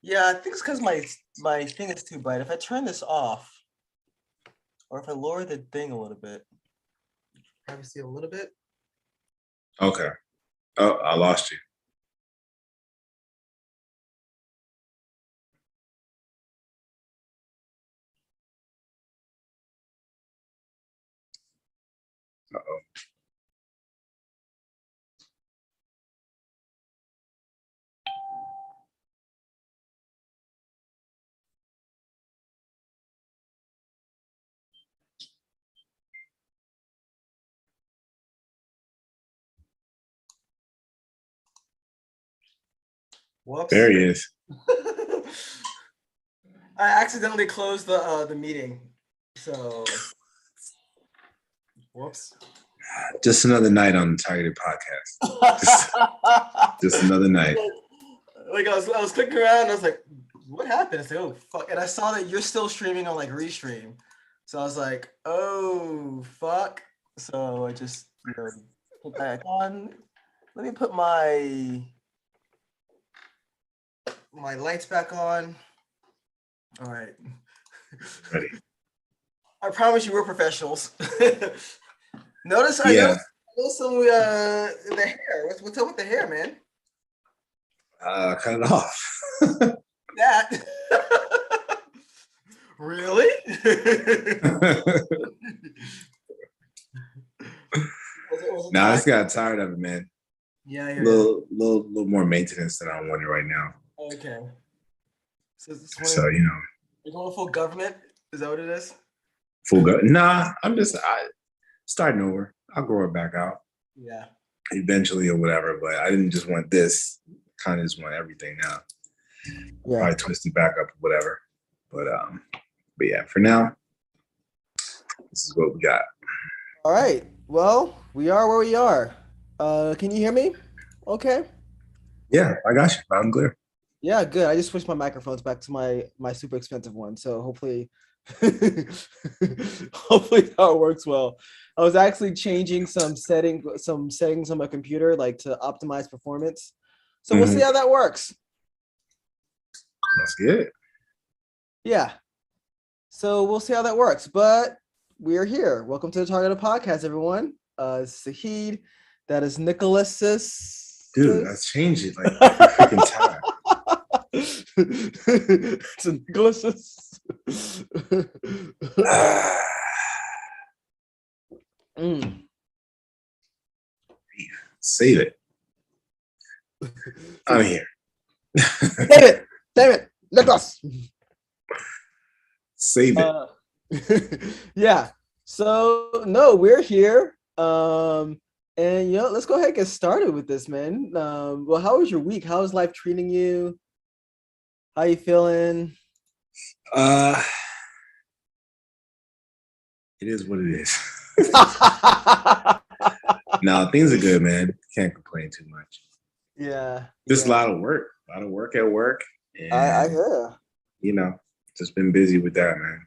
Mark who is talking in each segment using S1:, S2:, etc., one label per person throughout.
S1: Yeah, I think it's because my thing is too bright. If I turn this off, or if I lower the thing a little bit, probably see a little bit.
S2: Okay. Oh, I lost you. Uh-oh.
S1: Whoops.
S2: There he is.
S1: I accidentally closed the meeting, so whoops.
S2: Just another night on the Targeted Podcast. Just another night.
S1: Like I was clicking around, and I was like, "What happened?" I said, "Oh fuck!" And I saw that you're still streaming on like Restream, so I was like, "Oh fuck!" So I just put back on. Let me put my lights back on. All right.
S2: Ready.
S1: I promise you, we're professionals. Notice
S2: Yeah.
S1: I noticed some the hair. What's up with the hair, man?
S2: Cut it off.
S1: That really?
S2: Nah, I just got tired of it, man.
S1: Yeah, I
S2: A
S1: hear you.
S2: little more maintenance than I'm wanting right now.
S1: Okay.
S2: So you know,
S1: you're going full government? Is that what it is?
S2: full go. Nah, I'm just starting over. I'll grow it back out.
S1: Yeah.
S2: Eventually or whatever, but I didn't just want this. Kind of just want everything now.
S1: Yeah.
S2: Probably twist it back up or whatever. But yeah, for now, this is what we got.
S1: All right. Well, we are where we are. Can you hear me? Okay.
S2: Yeah, I got you. Loud and clear.
S1: Yeah, good. I just switched my microphones back to my super expensive one, so hopefully hopefully that works well. I was actually changing some settings on my computer, like to optimize performance. So we'll see how that works.
S2: That's good.
S1: Yeah. So we'll see how that works. But we are here. Welcome to the Targeted Podcast, everyone. It's Sahid. That is Nicholas's.
S2: Dude, let's change it like every freaking time.
S1: It's Nicholas's.
S2: Save it. I'm here.
S1: Save it, Nicholas.
S2: Save it.
S1: Yeah. So no, we're here. And let's go ahead and get started with this, man. Well, how was your week? How is life treating you? How you feeling?
S2: It is what it is. No, things are good, man. Can't complain too much.
S1: Yeah.
S2: Just a lot of work at work. And,
S1: I hear.
S2: Just been busy with that, man.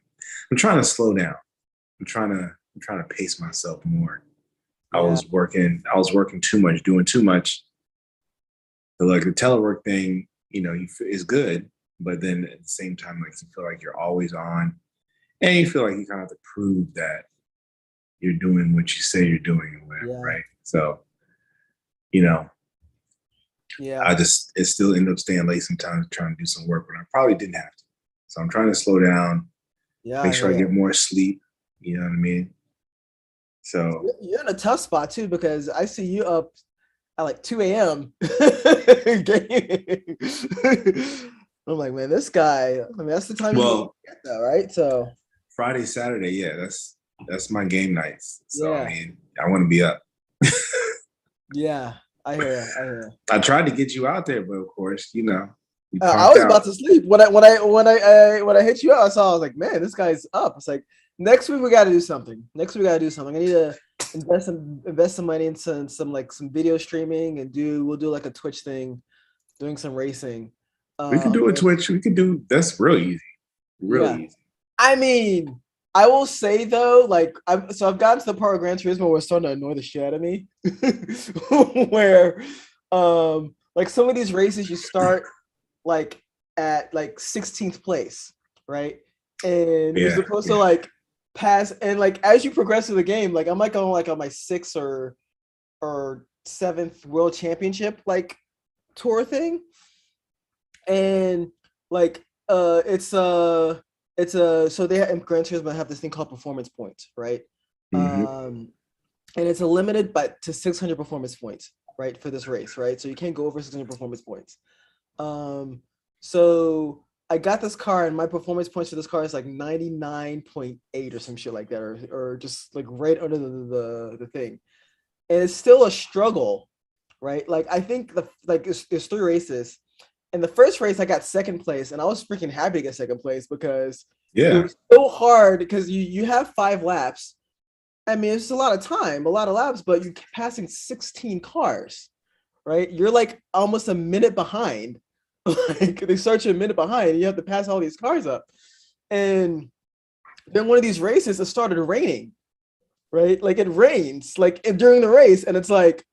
S2: I'm trying to slow down. I'm trying to pace myself more. Yeah. I was working too much, doing too much. So like the telework thing, is good, but then at the same time, like you feel like you're always on, and you feel like you kind of have to prove that you're doing what you say you're doing or whatever, right? So, it still end up staying late sometimes trying to do some work, but I probably didn't have to. So I'm trying to slow down, make sure I get more sleep. You know what I mean? So
S1: you're in a tough spot too, because I see you up at like 2 a.m. I'm like, man, this guy. I mean, that's the time you get that, right? So
S2: Friday, Saturday, yeah, that's my game nights. So I mean, I want to be up.
S1: Yeah, I hear.
S2: I tried to get you out there, but of course,
S1: I was about to sleep when I hit you up. I was like, man, this guy's up. It's like next week we got to do something. I need to invest some money into some video streaming and we'll do like a Twitch thing, doing some racing.
S2: We could do a Twitch. That's real easy. Easy.
S1: I mean, I will say though, I've gotten to the part of Gran Turismo where it's starting to annoy the shit out of me. Where like some of these races you start like at like 16th place, right? And you're supposed to like pass, and like as you progress through the game, like I'm like on my 6th or 7th world championship like tour thing, and like so they have in Gran Turismo have this thing called performance points, right? And it's a limited but to 600 performance points, right, for this race, right? So you can't go over 600 performance points. So I got this car, and my performance points for this car is like 99.8 or some shit like that, or just like right under the thing. And it's still a struggle, right? Like I think there's 3 races. In the first race, I got 2nd place, and I was freaking happy to get 2nd place because it was so hard because you have 5 laps. I mean, it's a lot of time, a lot of laps, but you're passing 16 cars, right? You're like almost a minute behind. Like they start you a minute behind, and you have to pass all these cars up. And then one of these races, it started raining, right? Like it rains, like during the race, and it's like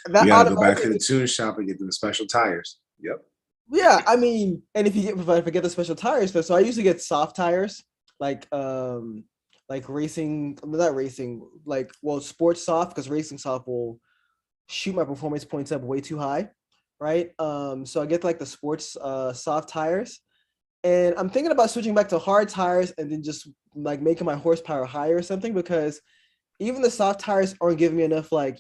S2: that. You gotta go back to the tune shop and get them special tires. Yep.
S1: Yeah, I mean, and if I get the special tires, so I usually get soft tires, like racing, not racing, like sports soft, because racing soft will shoot my performance points up way too high, right? So I get like the sports soft tires, and I'm thinking about switching back to hard tires and then just like making my horsepower higher or something, because even the soft tires aren't giving me enough like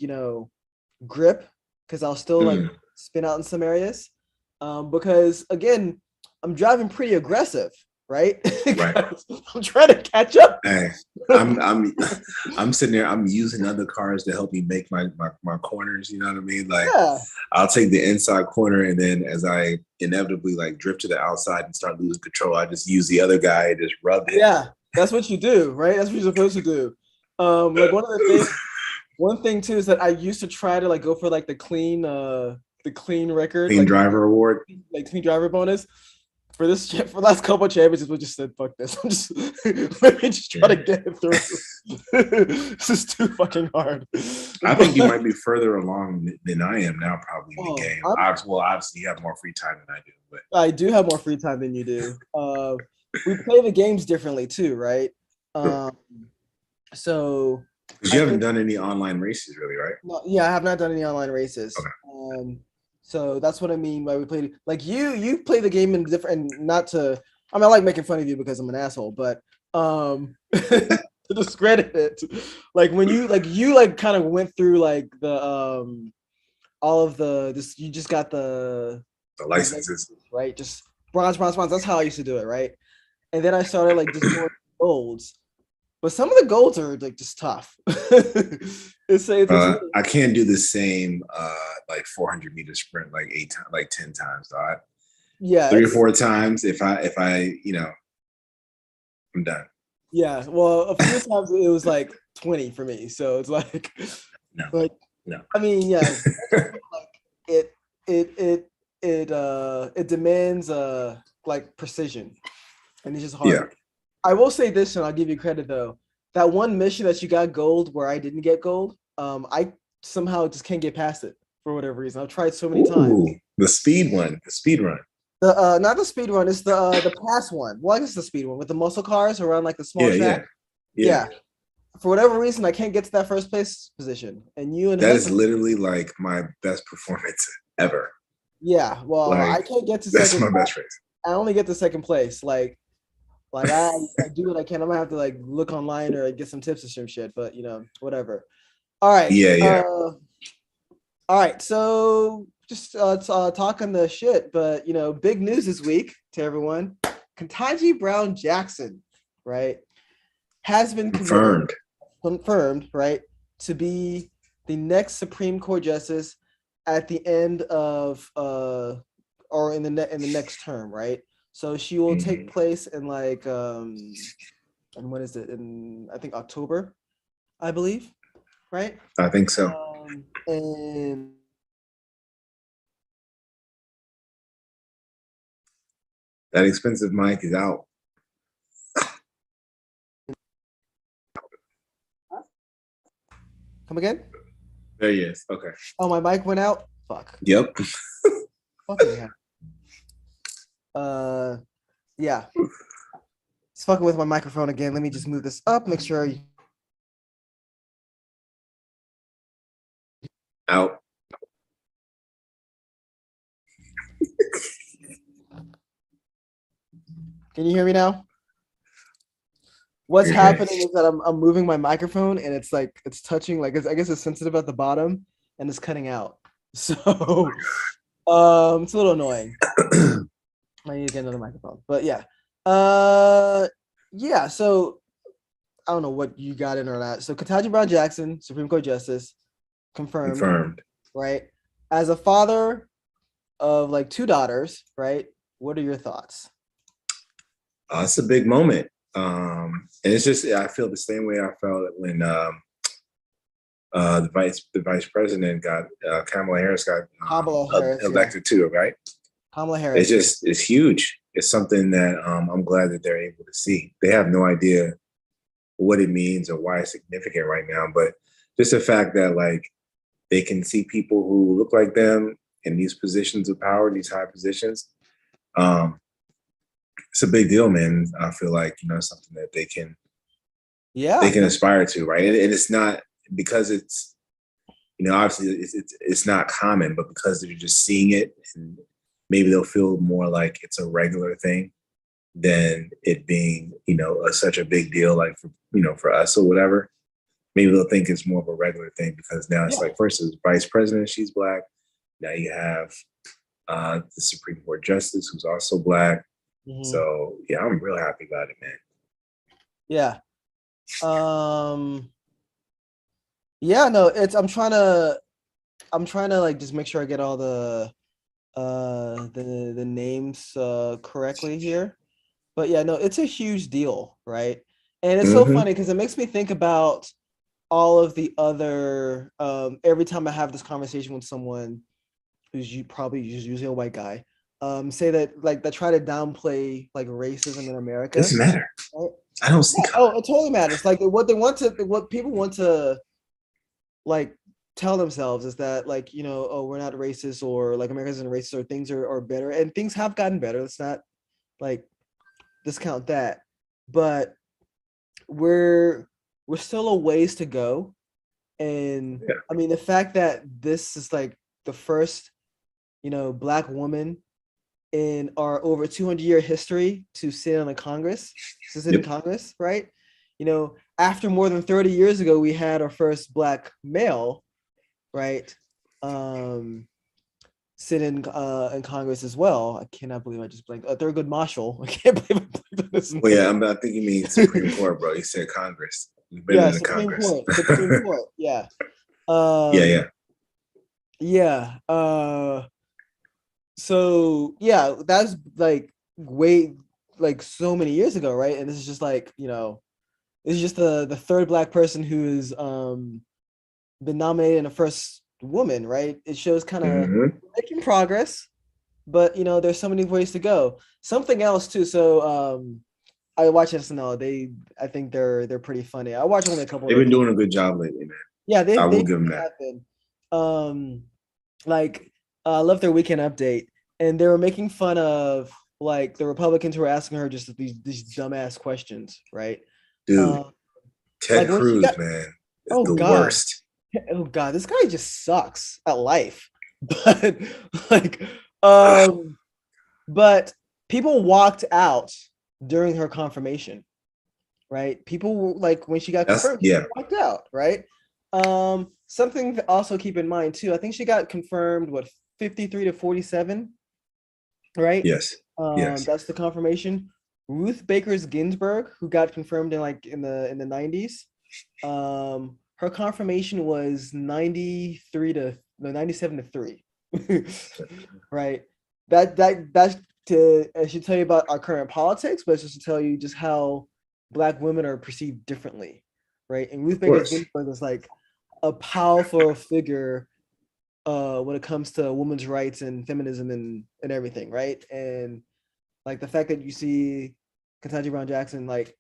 S1: grip, because I'll still like spin out in some areas, because again I'm driving pretty aggressive. Right. I'm trying to catch up.
S2: Hey, I'm sitting there. I'm using other cars to help me make my corners. You know what I mean? Like, I'll take the inside corner, and then as I inevitably like drift to the outside and start losing control, I just use the other guy and just rub it.
S1: Yeah, that's what you do, right? That's what you're supposed to do. Like one thing too is that I used to try to like go for like the clean record,
S2: clean driver award,
S1: like clean driver bonus. For the last couple of championships, we just said, fuck this. Let me just try to get it through. This is too fucking hard.
S2: I think you might be further along than I am now, probably in the game. Obviously, you have more free time than I do. But
S1: I do have more free time than you do. We play the games differently too, right? So...
S2: Because you haven't done any online races, really, right?
S1: No, yeah, I have not done any online races.
S2: Okay.
S1: So that's what I mean by we played. Like you play the game in different, and not to. I mean, I like making fun of you because I'm an asshole, but to discredit it, like when you kind of went through like the all of this. You just got the
S2: licenses,
S1: right? Just bronze. That's how I used to do it, right? And then I started like just more golds. But some of the golds are like just tough.
S2: I can't do the same like 400 meter sprint like 10 times. So
S1: yeah,
S2: 3 or 4 times. If I I'm done.
S1: Yeah, well, a few times it was like 20 for me. So it's like,
S2: no.
S1: I mean, yeah, like it demands like precision, and it's just hard.
S2: Yeah.
S1: I will say this, and I'll give you credit though. That one mission that you got gold where I didn't get gold, I somehow just can't get past it for whatever reason. I've tried so many times.
S2: The speed run.
S1: Not the speed run, it's the pass one. Well, I guess the speed one with the muscle cars around like the small track. Yeah. For whatever reason, I can't get to that first place position. And that
S2: is literally like my best performance ever.
S1: Yeah, well, I can't get to
S2: second. That's my best race.
S1: I only get to second place. Like I do what I can. I'm gonna have to like look online or get some tips or some shit, but whatever. All right.
S2: Yeah.
S1: All right. So just talking the shit, but big news this week to everyone. Ketanji Brown Jackson, right, has been confirmed, right, to be the next Supreme Court justice at the end of or in the next term, right? So she will take place in like and what is it? In I think October, I believe, right?
S2: I think so.
S1: And
S2: that expensive mic is out.
S1: Come again?
S2: There he is. Okay.
S1: Oh, my mic went out. Fuck.
S2: Yep.
S1: Fucking hell. Yeah. It's fucking with my microphone again. Let me just move this up. Make sure.
S2: Out.
S1: Can you hear me now? What's happening is that I'm moving my microphone and it's like it's touching I guess it's sensitive at the bottom and it's cutting out. So it's a little annoying. I need to get another microphone. But yeah. Yeah, so I don't know what you got in or not. So Ketanji Brown Jackson, Supreme Court Justice, confirmed. Right? As a father of like two daughters, right? What are your thoughts?
S2: It's a big moment. And it's just I feel the same way I felt when the vice president got Kamala Harris got elected too, right?
S1: Kamala Harris.
S2: It's huge. It's something that I'm glad that they're able to see. They have no idea what it means or why it's significant right now, but just the fact that like they can see people who look like them in these positions of power, these high positions. It's a big deal, man. I feel like it's something that they can aspire to, right? And it's not because it's obviously it's not common, but because they're just seeing it, and maybe they'll feel more like it's a regular thing than it being such a big deal, like for us or whatever. Maybe they'll think it's more of a regular thing because now it's like first it's vice president, she's Black. Now you have the Supreme Court justice who's also Black. Mm-hmm. So yeah, I'm real happy about it, man.
S1: Yeah. Yeah, no, I'm trying to like just make sure I get all the names correctly here. But yeah, no, it's a huge deal, right? And it's so funny because it makes me think about all of the other every time I have this conversation with someone who's usually a white guy, say that like they try to downplay like racism in America.
S2: Doesn't matter. Right? I don't see.
S1: Oh, it totally matters. Like what people want to like tell themselves is that like oh, we're not racist, or like America isn't racist, or things are better, and things have gotten better. Let's not like discount that, but we're still a ways to go. And I mean, the fact that this is like the first Black woman in our over 200-year history to sit in Congress, in Congress, right? After more than 30 years ago, we had our first Black male, right? Sit in Congress as well. I cannot believe I just blanked. Thurgood Marshall. I can't believe I blanked on this.
S2: Well, yeah, I think you mean Supreme Court, bro. You said Congress. We've been in the
S1: Supreme
S2: Congress.
S1: Court. Supreme Court. Yeah. Yeah. So yeah, that's like way like so many years ago, right? And this is just like this is just the third Black person who's been nominated and the first woman, right? It shows kind of making progress, but there's so many ways to go. Something else too. So I watch SNL. I think they're pretty funny. I watch only a couple.
S2: They've been doing a good job lately, man.
S1: Yeah,
S2: I will give them that.
S1: I love their Weekend Update, and they were making fun of like the Republicans who were asking her just these dumbass questions, right?
S2: Dude, Ted Cruz, man, is the worst.
S1: Oh God, this guy just sucks at life. But like, but people walked out during her confirmation, right? People like when she got confirmed, she walked out, right? Something to also keep in mind too. I think she got confirmed 53 to 47, right?
S2: Yes. Yes.
S1: That's the confirmation. Ruth Baker Ginsburg, who got confirmed in the 90s, her confirmation was 97 to 3. Right. That I should tell you about our current politics, but it's just to tell you just how Black women are perceived differently, right? And Ruth Baker Ginsburg is like a powerful figure when it comes to women's rights and feminism and everything, right? And like the fact that you see Ketanji Brown Jackson like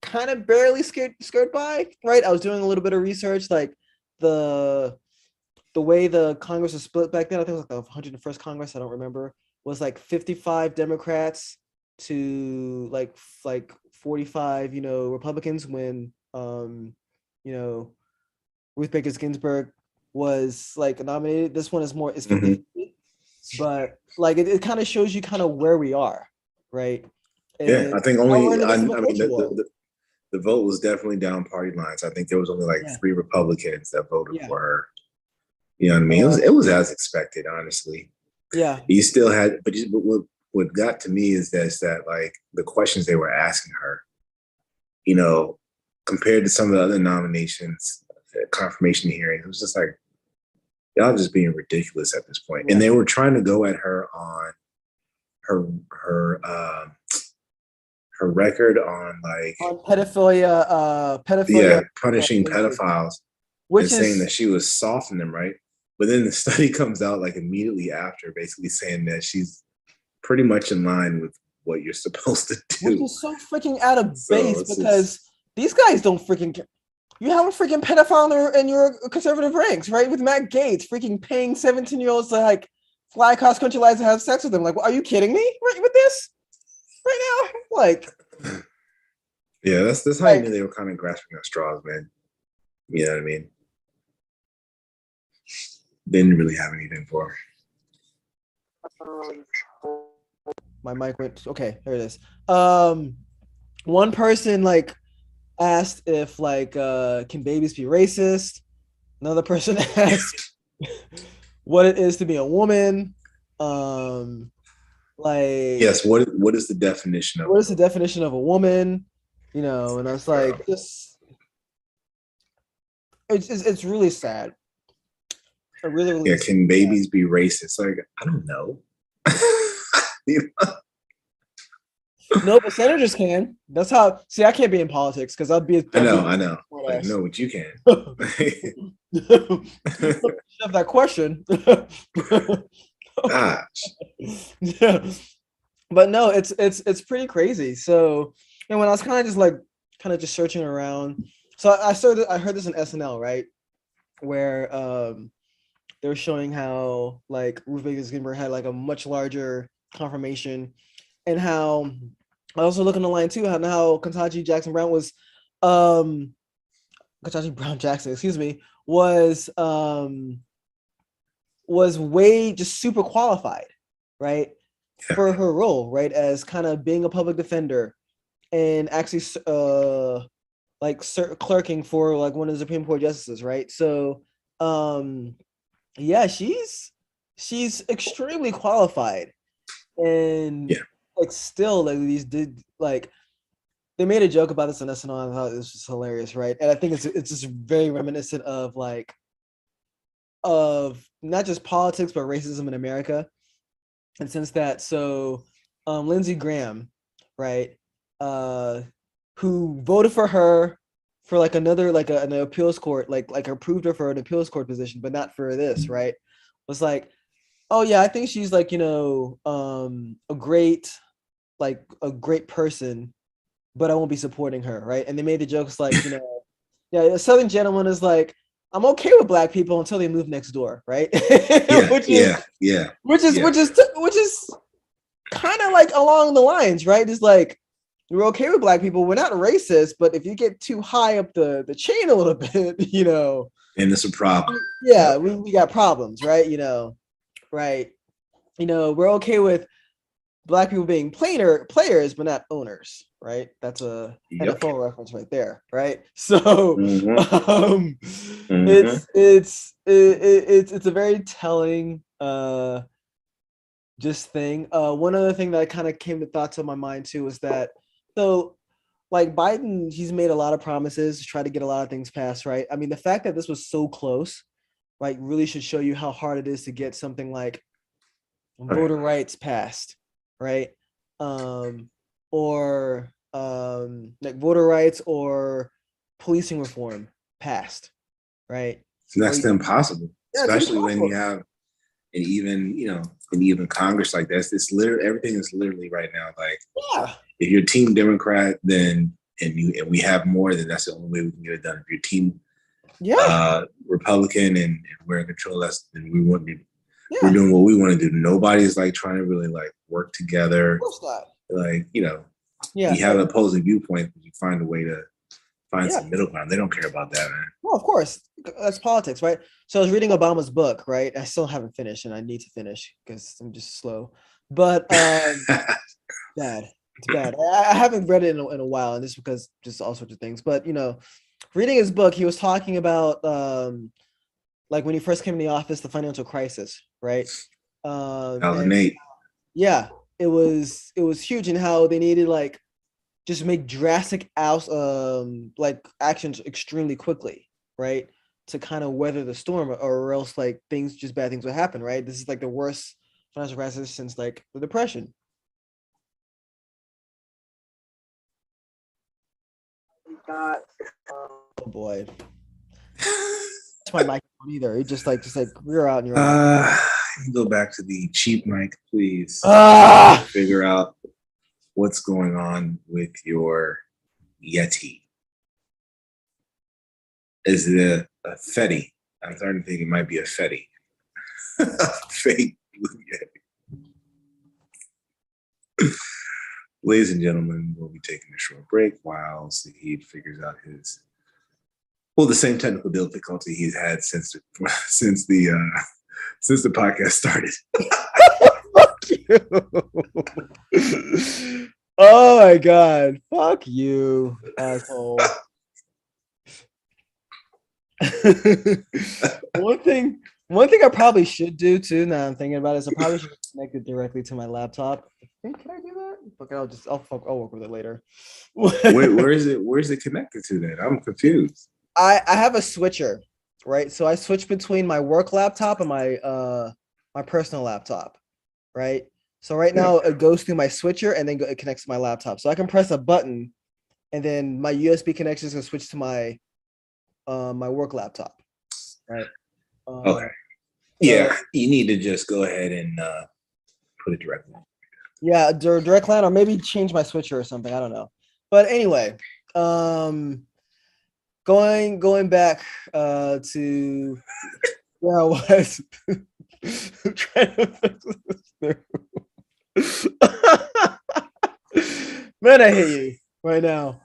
S1: kind of barely skirt by, right? I was doing a little bit of research, like the way the Congress was split back then. I think it was like the 101st Congress. I don't remember. was like 55 Democrats to like 45, Republicans when Ruth Baker Ginsburg was like nominated. This one is more is 50, but like it kind of shows you kind of where we are, right?
S2: Yeah, I think only I mean
S1: war.
S2: the vote was definitely down party lines. I think there was only like 3 Republicans that voted for her. You know what I mean? It was as expected, honestly.
S1: Yeah.
S2: You still had, but what got to me is that like the questions they were asking her, compared to some of the other nominations, confirmation hearings, it was just like, y'all just being ridiculous at this point. And they were trying to go at her on her record on like
S1: on pedophilia,
S2: punishing pedophiles, which is saying that she was softening them, right? But then the study comes out like immediately after, basically saying that she's pretty much in line with what you're supposed to do.
S1: Which is so freaking out of base because these guys don't freaking care. You have a freaking pedophile in your conservative ranks, right? With Matt Gaetz freaking paying 17-year-olds to like fly across country lines and have sex with them. Like, well, are you kidding me? Right with this right now? Like,
S2: yeah, that's how you knew they were kind of grasping at straws, man. You know what I mean? Didn't really have anything for her.
S1: My mic went. Okay, there it is. One person like asked if like can babies be racist? Another person asked what it is to be a woman. Like,
S2: yes, what is the definition of
S1: what is the definition of a woman? And I was like, it's really sad. Really
S2: can babies be racist? Like, I don't know.
S1: No, but senators can. That's how. See, I can't be in politics because I'd be.
S2: I know. Like, no, but you can.
S1: Shove that question.
S2: Gosh.
S1: Yeah, but no, it's pretty crazy. So, when I was kind of just searching around, so I heard this in SNL, right, where they were showing how like Ruth Baker Ginsburg had like a much larger confirmation, and how I also look on the line too, how Ketanji Jackson Brown was Ketanji Brown Jackson, excuse me, was way just super qualified, right, for her role, right, as kind of being a public defender and actually clerking for like one of the Supreme Court justices, right? So yeah, she's extremely qualified, and like still like these did like they made a joke about this on SNL. I thought this was hilarious, right? And I think it's just very reminiscent of like of not just politics but racism in America. And since that, so Lindsey Graham, right, who voted for her for like another like an appeals court, like approved her for an appeals court position, but not for this, right? Was like, oh yeah, I think she's like a great person, but I won't be supporting her, right? And they made the jokes like yeah, a Southern gentleman is like, I'm okay with black people until they move next door, right? Which is kind of like along the lines, right? It's like we're okay with black people, we're not racist, but if you get too high up the chain a little bit,
S2: and it's a problem.
S1: Yeah, we got problems, right? Right? We're okay with black people being players, but not owners, right? That's a NFL reference right there, right? So it's a very telling just thing. One other thing that kind of came to thoughts on my mind too was that like Biden, he's made a lot of promises to try to get a lot of things passed, right? I mean, the fact that this was so close, right, really should show you how hard it is to get something like voter rights passed, right? Or like voter rights or policing reform passed, right?
S2: It's next to impossible, especially when you have an even Congress like this. It's literally everything is literally right now. Like, if you're Team Democrat, then and we have more, then that's the only way we can get it done. If you're Team Republican and we're in control, then we wouldn't be. We're doing what we want to do. Nobody's like trying to really like work together.
S1: Of course not.
S2: Like, you have an opposing viewpoint, but you find a way to find some middle ground. They don't care about that, man.
S1: Well, of course, that's politics, right? So I was reading Obama's book, right? I still haven't finished, and I need to finish because I'm just slow. But bad. It's bad. I haven't read it in a while, and this is because just all sorts of things. But reading his book, he was talking about like when he first came in the office, the financial crisis, right?
S2: 2008.
S1: Yeah, it was huge, and how they needed like just make drastic like actions extremely quickly, right? To kind of weather the storm, or else like bad things would happen, right? This is like the worst financial crisis since like the Depression. Got oh boy. That's my mic on either. It just like we're out in your
S2: go back to the cheap mic, please. Figure out what's going on with your Yeti. Is it a Fetty? I'm starting to think it might be a Fetty. Fake blue Yeti. Ladies and gentlemen, we'll be taking a short break while Saheed figures out the same technical difficulty he's had since the podcast started.
S1: Fuck you. Oh my god. Fuck you, asshole. One thing I probably should do too, now I'm thinking about it, is I probably should connect it directly to my laptop. Can I do that? Okay, I'll work with it later.
S2: Where's it connected to then? I'm confused.
S1: I have a switcher, right? So I switch between my work laptop and my my personal laptop, right? So right now it goes through my switcher and then it connects to my laptop. So I can press a button and then my USB connection is gonna switch to my my work laptop, right?
S2: Okay. Yeah, you need to just go ahead and put it directly.
S1: Yeah, direct line, or maybe change my switcher or something. I don't know. But anyway, going back to where I was. Trying to fix this. Man, I hate you right now.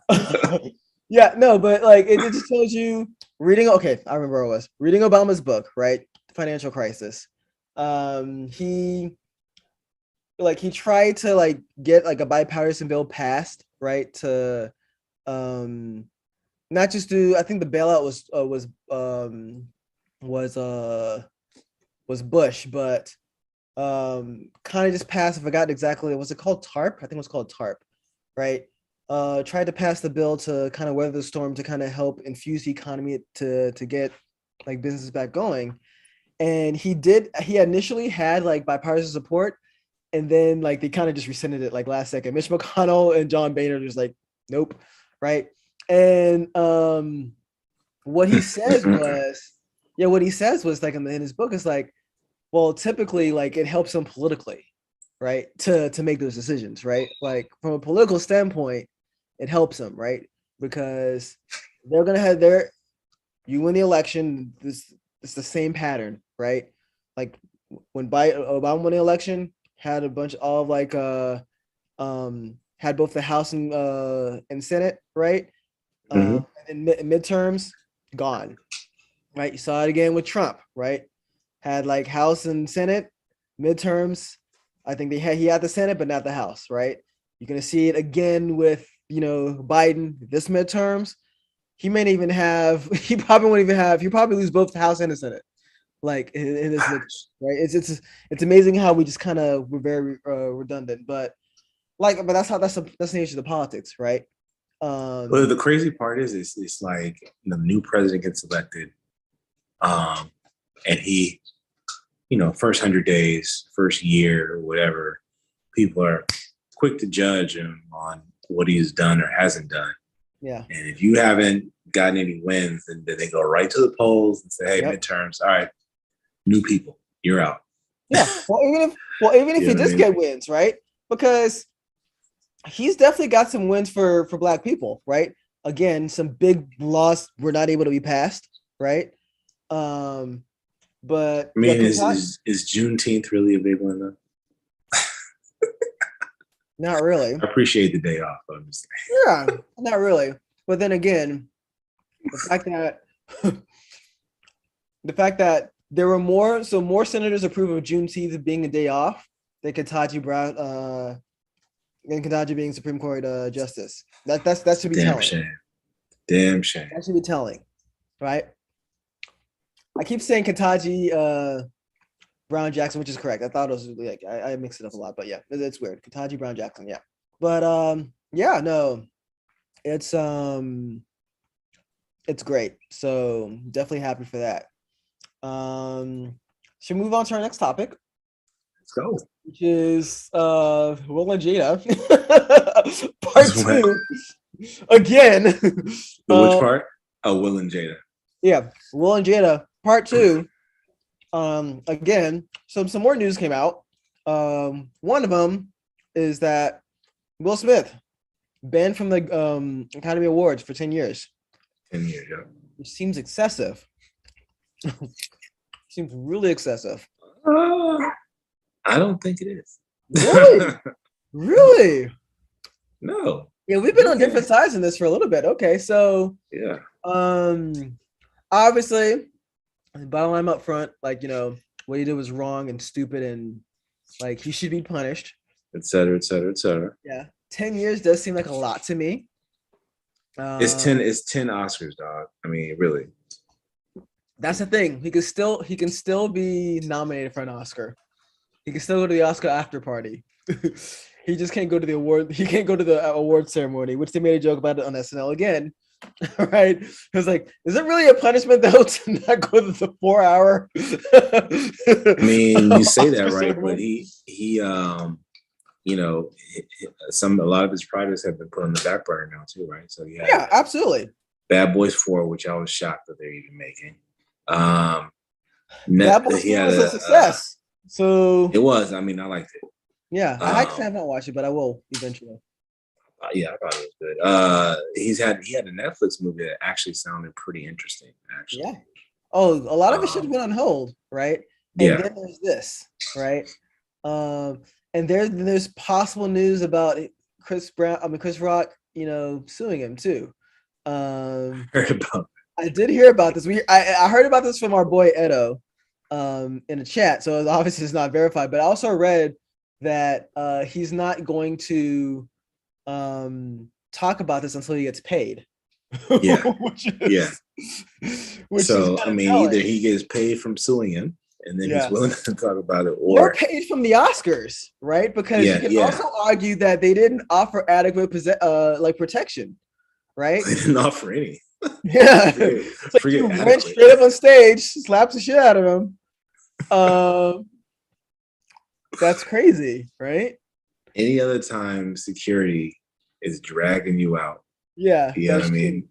S1: Yeah, no, but like it just tells you reading. Okay, I remember where I was reading Obama's book, right? Financial crisis. He tried to like get like a bipartisan bill passed, right? To not just do. I think the bailout was Bush, but kind of just passed. I forgot exactly. Was it called TARP? I think it was called TARP, right? Tried to pass the bill to kind of weather the storm, to kind of help infuse the economy to get like businesses back going. And he initially had like bipartisan support, and then like they kind of just rescinded it like last second. Mitch McConnell and John Boehner just like, nope, right? And what he says was like in his book is like, well, typically like it helps them politically, right? To make those decisions, right? Like from a political standpoint, it helps them, right? Because they're gonna have you win the election. It's the same pattern, right? Like when Obama won the election, had a bunch of like had both the House and Senate, right? And midterms gone, right? You saw it again with Trump, right? Had like House and Senate, midterms. I think he had the Senate, but not the House, right? You're gonna see it again with Biden this midterms. He may not even have. He probably won't even have. He probably lose both the House and the Senate, like in this midterm, right? It's amazing how we just kind of we're very redundant, but that's the nature of the politics, right?
S2: Well, the crazy part is it's like the new president gets elected, and he, first 100 days, first year, or whatever, people are quick to judge him on what he's done or hasn't done.
S1: Yeah.
S2: And if you haven't gotten any wins, then they go right to the polls and say, "Hey, midterms, all right, new people, you're out."
S1: Yeah. Well, even if he does get wins, right? Because he's definitely got some wins for Black people, right? Again, some big laws were not able to be passed, right? But
S2: I mean, is Juneteenth really a big one though?
S1: Not really.
S2: I appreciate the day off, obviously.
S1: Yeah, not really. But then again, the fact that there were more senators approve of Juneteenth being a day off than Ketanji being Supreme Court justice. That should be
S2: Damn
S1: telling.
S2: shame. Damn shame.
S1: That should be telling, right? I keep saying Ketanji Brown Jackson, which is correct. I thought it was like I mix it up a lot, but yeah, it's weird. Ketanji Brown Jackson, yeah. But yeah, no, it's great. So definitely happy for that. Should we move on to our next topic?
S2: Let's go.
S1: Which is Will and Jada part 2 again.
S2: Which part? Oh, Will and Jada.
S1: Yeah, Will and Jada part 2. Again, some more news came out. One of them is that Will Smith banned from the Academy Awards for 10 years.
S2: 10 years, yeah.
S1: Which seems excessive. Seems really excessive.
S2: I don't think it is.
S1: Really? Really?
S2: No.
S1: Yeah, we've been on different sides in this for a little bit. Okay, so
S2: yeah.
S1: Obviously, bottom line up front, like, you know, what he did was wrong and stupid, and like he should be punished,
S2: et cetera, et cetera, et cetera.
S1: Yeah, 10 years does seem like a lot to me.
S2: It's 10 Oscars, dog. I mean, really.
S1: That's the thing. He can still be nominated for an Oscar. He can still go to the Oscar after party. He just can't go to the award. He can't go to the award ceremony, which they made a joke about it on SNL again. Right? It was like, is it really a punishment though to not go to the 4-hour?
S2: I mean, you say that, right? But he you know, a lot of his projects have been put on the back burner now too, right? So
S1: yeah, absolutely.
S2: Bad Boys 4, which I was shocked that they're even making.
S1: Bad Boys 4 was a success. So
S2: it was. I mean, I liked it.
S1: Yeah, I actually haven't watched it, but I will eventually.
S2: Yeah, I thought it was good. He had a Netflix movie that actually sounded pretty interesting. Actually,
S1: yeah. Oh, a lot of it should have been on hold, right? And then there's this, right? And there's possible news about Chris Rock, you know, suing him too. I did hear about this. I heard about this from our boy Edo, in the chat. So obviously it's not verified, but I also read that he's not going to talk about this until he gets paid.
S2: Yeah.
S1: Which
S2: so I mean, either he gets paid from suing him, and then he's willing to talk about it,
S1: or paid from the Oscars, right? Because you can also argue that they didn't offer adequate protection, right?
S2: They didn't offer any.
S1: Yeah, you went straight up on stage, slapped the shit out of him. That's crazy, right?
S2: Any other time, security is dragging you out.
S1: Yeah,
S2: you know what I mean.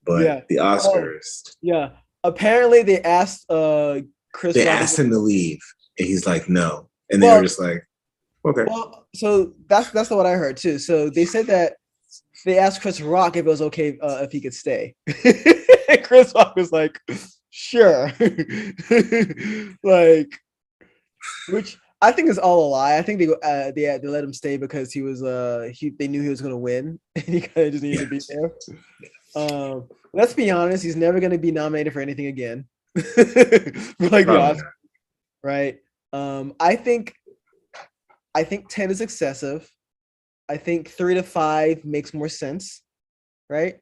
S2: But the Oscars,
S1: apparently they asked Chris.
S2: They asked him to leave, and he's like, "No," and they were just like, "Okay."
S1: Well, so that's what I heard too. So they said that they asked Chris Rock if it was okay if he could stay. Chris Rock was like, "Sure," like, which I think is all a lie. I think they let him stay because he was they knew he was going to win, and he kind of just needed to be there. Let's be honest, he's never going to be nominated for anything again. Like the Oscar, right? I think 10 is excessive. I think 3 to 5 makes more sense, right?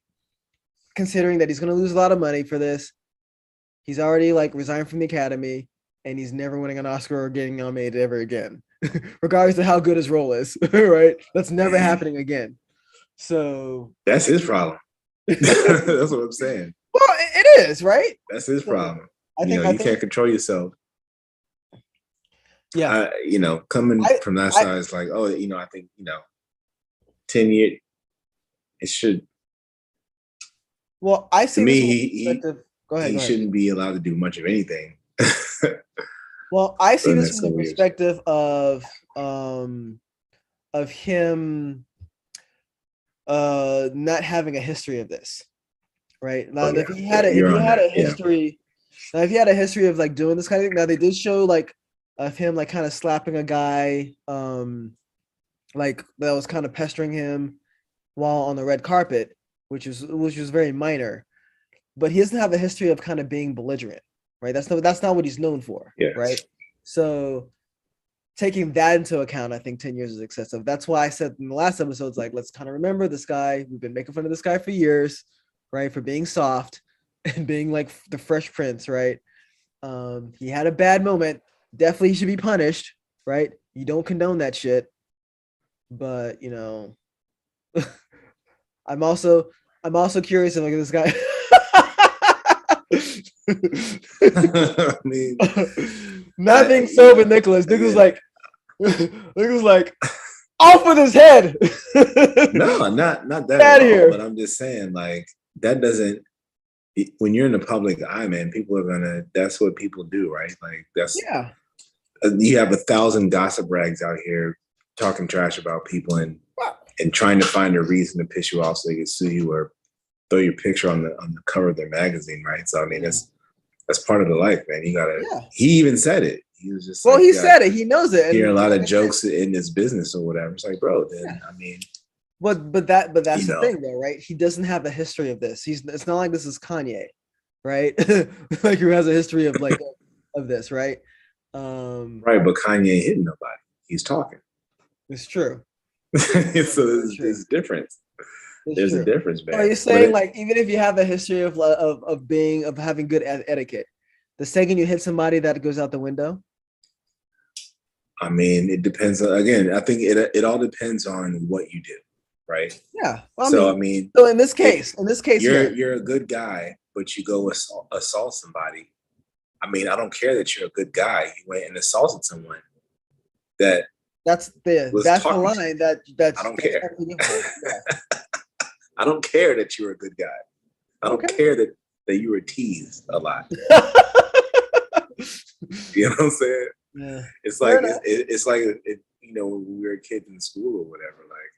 S1: Considering that he's going to lose a lot of money for this. He's already like resigned from the Academy, and he's never winning an Oscar or getting nominated ever again, regardless of how good his role is, right? That's never happening again. So
S2: that's his problem. That's what I'm saying.
S1: Well, it is, right?
S2: That's his problem.
S1: I think
S2: you can't control yourself.
S1: Yeah.
S2: Coming from that side, it's like, I think, 10 years, it should.
S1: Well, I see.
S2: To me,
S1: go ahead.
S2: He shouldn't be allowed to do much of anything.
S1: Well, I see this from the perspective of him not having a history of this, right? Now, if he had a history, Now, if he had a history of like doing this kind of thing, now they did show like of him like kind of slapping a guy, like that was kind of pestering him while on the red carpet, which was very minor. But he doesn't have a history of kind of being belligerent, right? That's not what he's known for,
S2: Yeah.
S1: right? So taking that into account, I think 10 years is excessive. That's why I said in the last episodes, like, let's kind of remember this guy. We've been making fun of this guy for years, right? For being soft and being like the Fresh Prince, right? He had a bad moment. Definitely should be punished, right? You don't condone that shit. But I'm also curious if like this guy.
S2: I mean,
S1: nothing sober, Nicholas. Nicholas like off with his head.
S2: No, not that
S1: Out
S2: at all.
S1: here.
S2: But I'm just saying, like, that doesn't. When you're in the public eye, man, people are gonna. That's what people do, right? Like, that's
S1: Yeah.
S2: You have 1,000 gossip rags out here talking trash about people and trying to find a reason to piss you off so they can sue you or throw your picture on the cover of their magazine, right? So I mean, that's part of the life, man. You gotta.
S1: Yeah.
S2: He even said it. He was just.
S1: Well,
S2: like,
S1: he said it. He knows it.
S2: Hear a lot of jokes in this business or whatever. It's like, bro, then
S1: Yeah.
S2: I mean.
S1: But that's the thing, though, right? He doesn't have a history of this. It's not like this is Kanye, right? Like who has a history of like of this, right?
S2: Right, but Kanye ain't hitting nobody. He's talking.
S1: It's true.
S2: So there's a difference. There's a difference, man.
S1: So you're saying like even if you have a history of having good etiquette, the second you hit somebody, that goes out the window.
S2: I mean, it depends. Again, I think it all depends on what you do, right?
S1: Yeah.
S2: Well, so in
S1: this case,
S2: you're a good guy, but you go assault somebody. I mean, I don't care that you're a good guy. You went and assaulted someone. That's the line I don't care. I don't care that you're a good guy. I don't care that you were teased a lot. You know what I'm saying? Yeah. It's like it's like when we were kids in school or whatever. Like,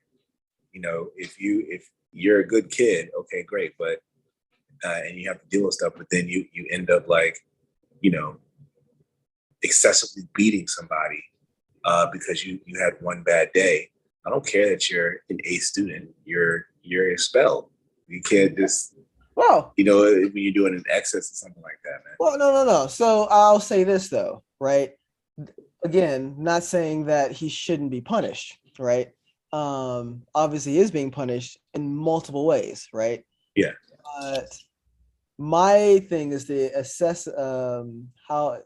S2: if you're a good kid, okay, great, but and you have to deal with stuff, but then you end up like, excessively beating somebody because you had one bad day. I don't care that you're an A student. You're expelled. You can't just when you're doing an excess or something like that, man.
S1: Well, no. So I'll say this though, right? Again, not saying that he shouldn't be punished, right? Obviously he is being punished in multiple ways, right?
S2: Yeah.
S1: But my thing is to assess how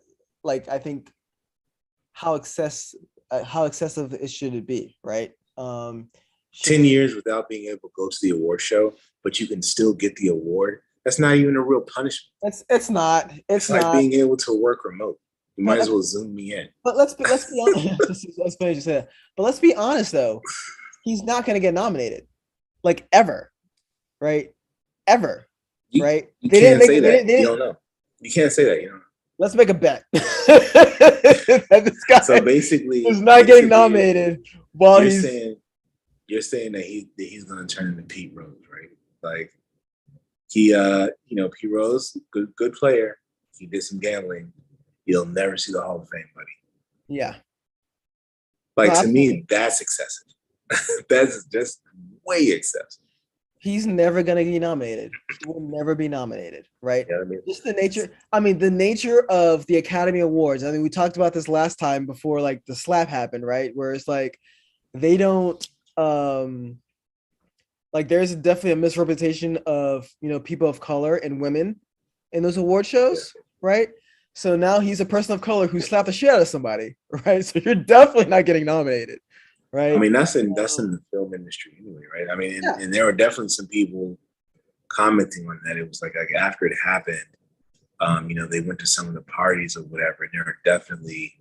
S1: excessive it should be, right?
S2: 10 years without being able to go to the award show, but you can still get the award. That's not even a real punishment.
S1: It's not. It's
S2: like
S1: not.
S2: Being able to work remote. You might as well Zoom me in.
S1: But let's be honest. That's funny you say that. But let's be honest though, he's not going to get nominated, like ever, right? Ever, right?
S2: You can't say that. You don't know. You can't say that. You know.
S1: Let's make a bet. This guy
S2: so basically,
S1: is not getting nominated while
S2: you're saying that he's going to turn into Pete Rose, right? Like he, Pete Rose, good player. He did some gambling. You'll never see the Hall of Fame, buddy.
S1: Yeah.
S2: Like to me, that's excessive. That's just way excessive.
S1: He's never going to be nominated. He will never be nominated, right?
S2: You know what I mean?
S1: Just the nature. I mean, the nature of the Academy Awards. I mean, we talked about this last time before, like the slap happened, right? Where it's like they don't. Like there's definitely a misrepresentation of people of color and women in those award shows, right? So now he's a person of color who slapped the shit out of somebody, right? So you're definitely not getting nominated, right?
S2: I mean, that's in the film industry anyway, right? I mean, and there were definitely some people commenting on that. It was like after it happened, they went to some of the parties or whatever, and there are definitely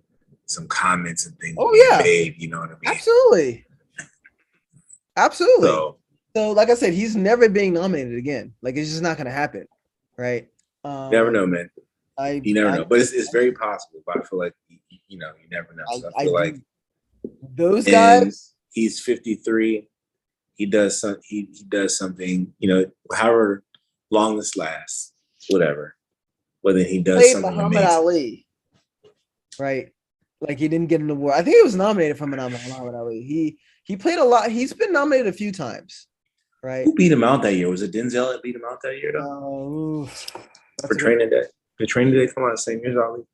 S2: some comments and things made. You know what I mean?
S1: Absolutely. So, like I said, he's never being nominated again. Like it's just not going to happen, right?
S2: You never know, man. You never know, but it's very possible. But I feel like you never know. So I feel like
S1: those guys.
S2: He's 53. He does something. However long this lasts, whatever. But then he does
S1: played
S2: something
S1: Muhammad
S2: amazing.
S1: Ali, right? Like he didn't get an award. I think he was nominated for Muhammad Ali. He played a lot. He's been nominated a few times, right?
S2: Who beat him out that year? Was it Denzel that beat him out that year though? For Training Day. Did Training Day come out the same year as Ali?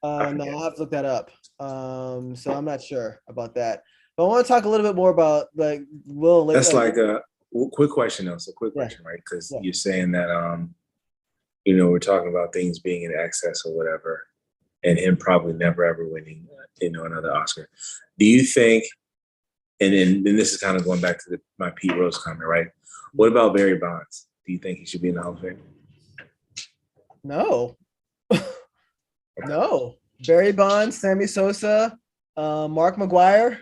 S1: No, I'll have to look that up. So I'm not sure about that. But I want to talk a little bit more about like Will.
S2: That's like a quick question though. So quick question, right? Because you're saying that we're talking about things being in excess or whatever, and him probably never ever winning, another Oscar. Do you think? And then this is kind of going back to my Pete Rose comment, right? What about Barry Bonds? Do you think he should be in the Hall of Fame?
S1: No. No. Barry Bonds, Sammy Sosa, Mark McGwire,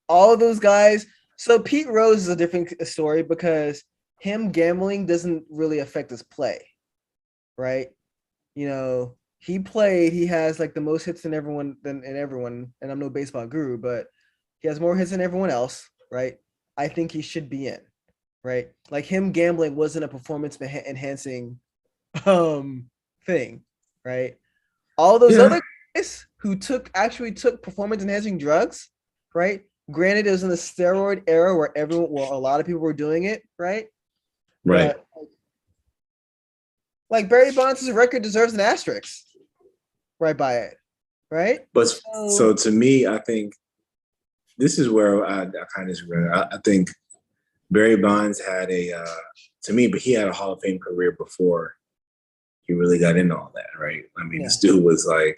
S1: all of those guys. So Pete Rose is a different story because him gambling doesn't really affect his play, right? He has like the most hits than everyone, and I'm no baseball guru, but he has more hits than everyone else, right? I think he should be in, right? Like him gambling wasn't a performance enhancing thing, right? All those other guys who actually took performance enhancing drugs, right? Granted, it was in the steroid era where a lot of people were doing it, right?
S2: Right.
S1: But, like Barry Bonds' record deserves an asterisk right by it, right?
S2: But so to me, I think this is where I kind of disagree. I think Barry Bonds had but he had a Hall of Fame career before he really got into all that, right? I mean, This dude was like,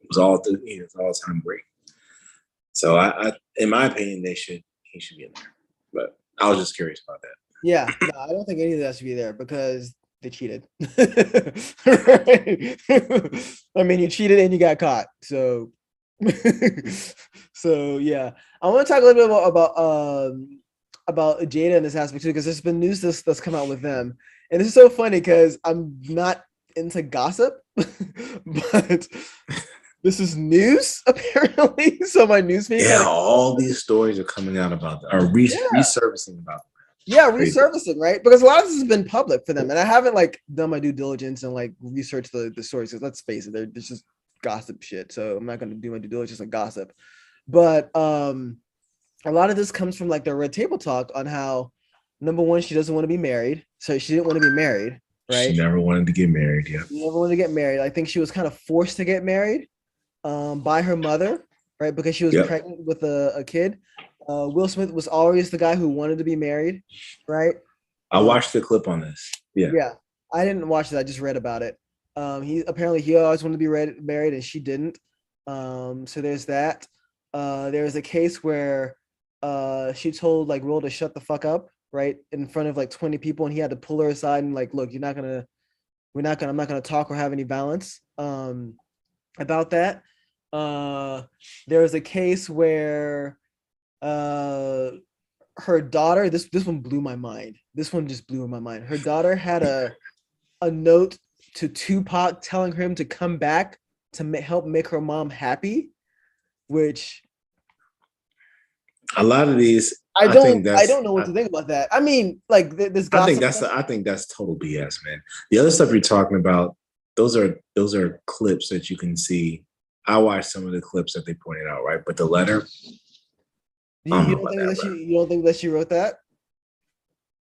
S2: it was all time great. So I in my opinion, he should be in there. But I was just curious about that.
S1: Yeah, no, I don't think any of that should be there because they cheated. I mean, you cheated and you got caught. So, yeah, I want to talk a little bit about Jada in this aspect too, because there's been news that's come out with them, and this is so funny because I'm not into gossip, but this is news apparently. So my newsfeed,
S2: all these stories are coming out about that, or resurfacing about them.
S1: Yeah, resurfacing, right? Because a lot of this has been public for them, and I haven't like done my due diligence and like researched the stories. Because let's face it, there's just gossip shit. So I'm not going to do my due diligence on gossip. But a lot of this comes from like the Red Table Talk on how, number one, she doesn't want to be married, so she didn't want to be married, right?
S2: She never wanted to get married. Yeah,
S1: she never wanted to get married. I think she was kind of forced to get married by her mother, right? Because she was pregnant with a kid. Will Smith was always the guy who wanted to be married, right?
S2: I watched the clip on this.
S1: Yeah. I didn't watch it. I just read about it. He always wanted to be married, and she didn't. So there's that. There was a case where she told like Will to shut the fuck up, right, in front of like 20 people, and he had to pull her aside and like, look, I'm not gonna talk or have any balance about that. There was a case where her daughter, this one blew my mind. This one just blew my mind. Her daughter had a note to Tupac telling him to come back to help make her mom happy, which
S2: a lot of these
S1: I don't know what to think about that. I mean, like this gossip.
S2: I think that's total BS, man. The other stuff you're talking about, those are clips that you can see. I watched some of the clips that they pointed out, right? But the letter,
S1: you don't think that she wrote that?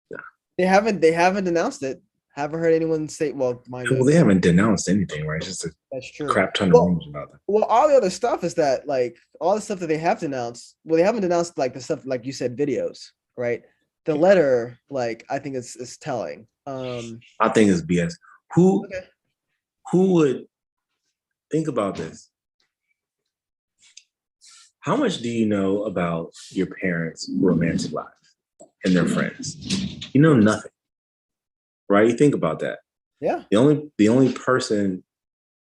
S2: No.
S1: They haven't announced it. Haven't heard anyone say. Well,
S2: they haven't denounced anything, right? It's just
S1: that's true.
S2: Crap ton of rumors about them.
S1: Well, all the other stuff is that like all the stuff that they have denounced. Well, they haven't denounced like the stuff like you said, videos, right? The letter, like I think it's telling.
S2: I think it's BS. Who would think about this? How much do you know about your parents' romantic life and their friends? You know nothing, right? You think about that.
S1: Yeah.
S2: The only person,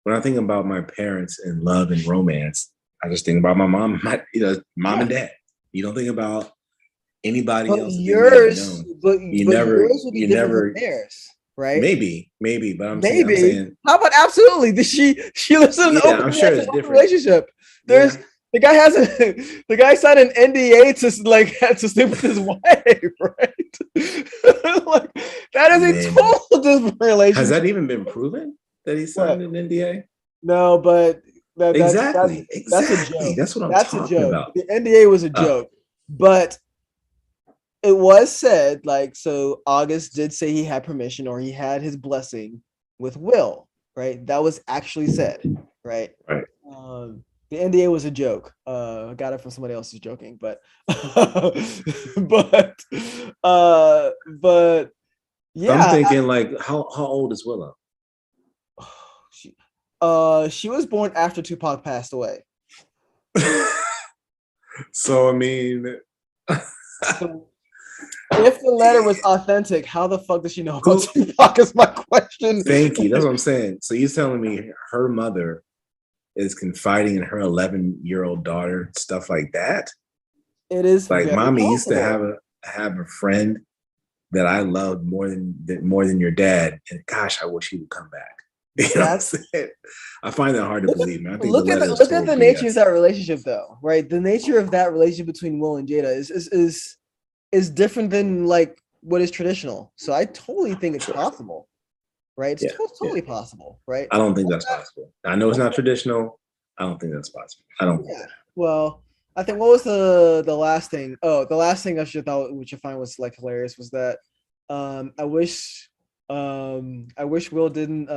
S2: when I think about my parents and love and romance, I just think about my mom, mom and dad. You don't think about anybody else.
S1: Yours would be different from theirs, right?
S2: Maybe, but I'm saying.
S1: How about absolutely? She lives in an open,
S2: I'm sure it's different
S1: relationship. There's. Yeah. The guy signed an NDA to sleep with his wife, right? Like that is a total different relationship.
S2: Has that even been proven? that he signed
S1: What?
S2: an NDA?
S1: No, but
S2: Exactly.
S1: that's a
S2: Exactly.
S1: joke.
S2: That's what I'm
S1: That's a
S2: talking
S1: joke.
S2: about.
S1: The NDA was a
S2: Uh,
S1: joke, but it was said like so. August did say he had permission or he had his blessing with Will. Right. That was actually said. Right.
S2: right.
S1: The NDA was a joke. I got it from somebody else who's joking, but but but
S2: So I'm
S1: yeah,
S2: thinking like, how old is Willow?
S1: she she was born after Tupac passed away.
S2: So I mean,
S1: So if the letter was authentic, how the fuck does she know about
S2: who?
S1: Tupac? Is my question.
S2: Thank you. That's what I'm saying. So you're telling me her mother is confiding in her 11-year-old daughter stuff like that?
S1: It is
S2: Like,
S1: very
S2: mommy used to
S1: possible.
S2: have a friend that I loved more than your dad, and gosh, I wish he would come back. You know what I'm
S1: That's
S2: saying? I find that hard to believe, man. I think the
S1: look at
S2: letter is
S1: look at
S2: total
S1: the nature of
S2: BS.
S1: that relationship, though, right? The nature of that relationship between Will and Jada is different than like what is traditional. So I totally think it's possible, right? It's
S2: Yeah, yeah.
S1: totally possible, right?
S2: I don't think that's possible. I know it's not traditional. I don't think that's possible. I don't think
S1: Yeah.
S2: that.
S1: Well, I think what was the last thing? Oh, the last thing I should thought which I find was like hilarious was that I wish Will didn't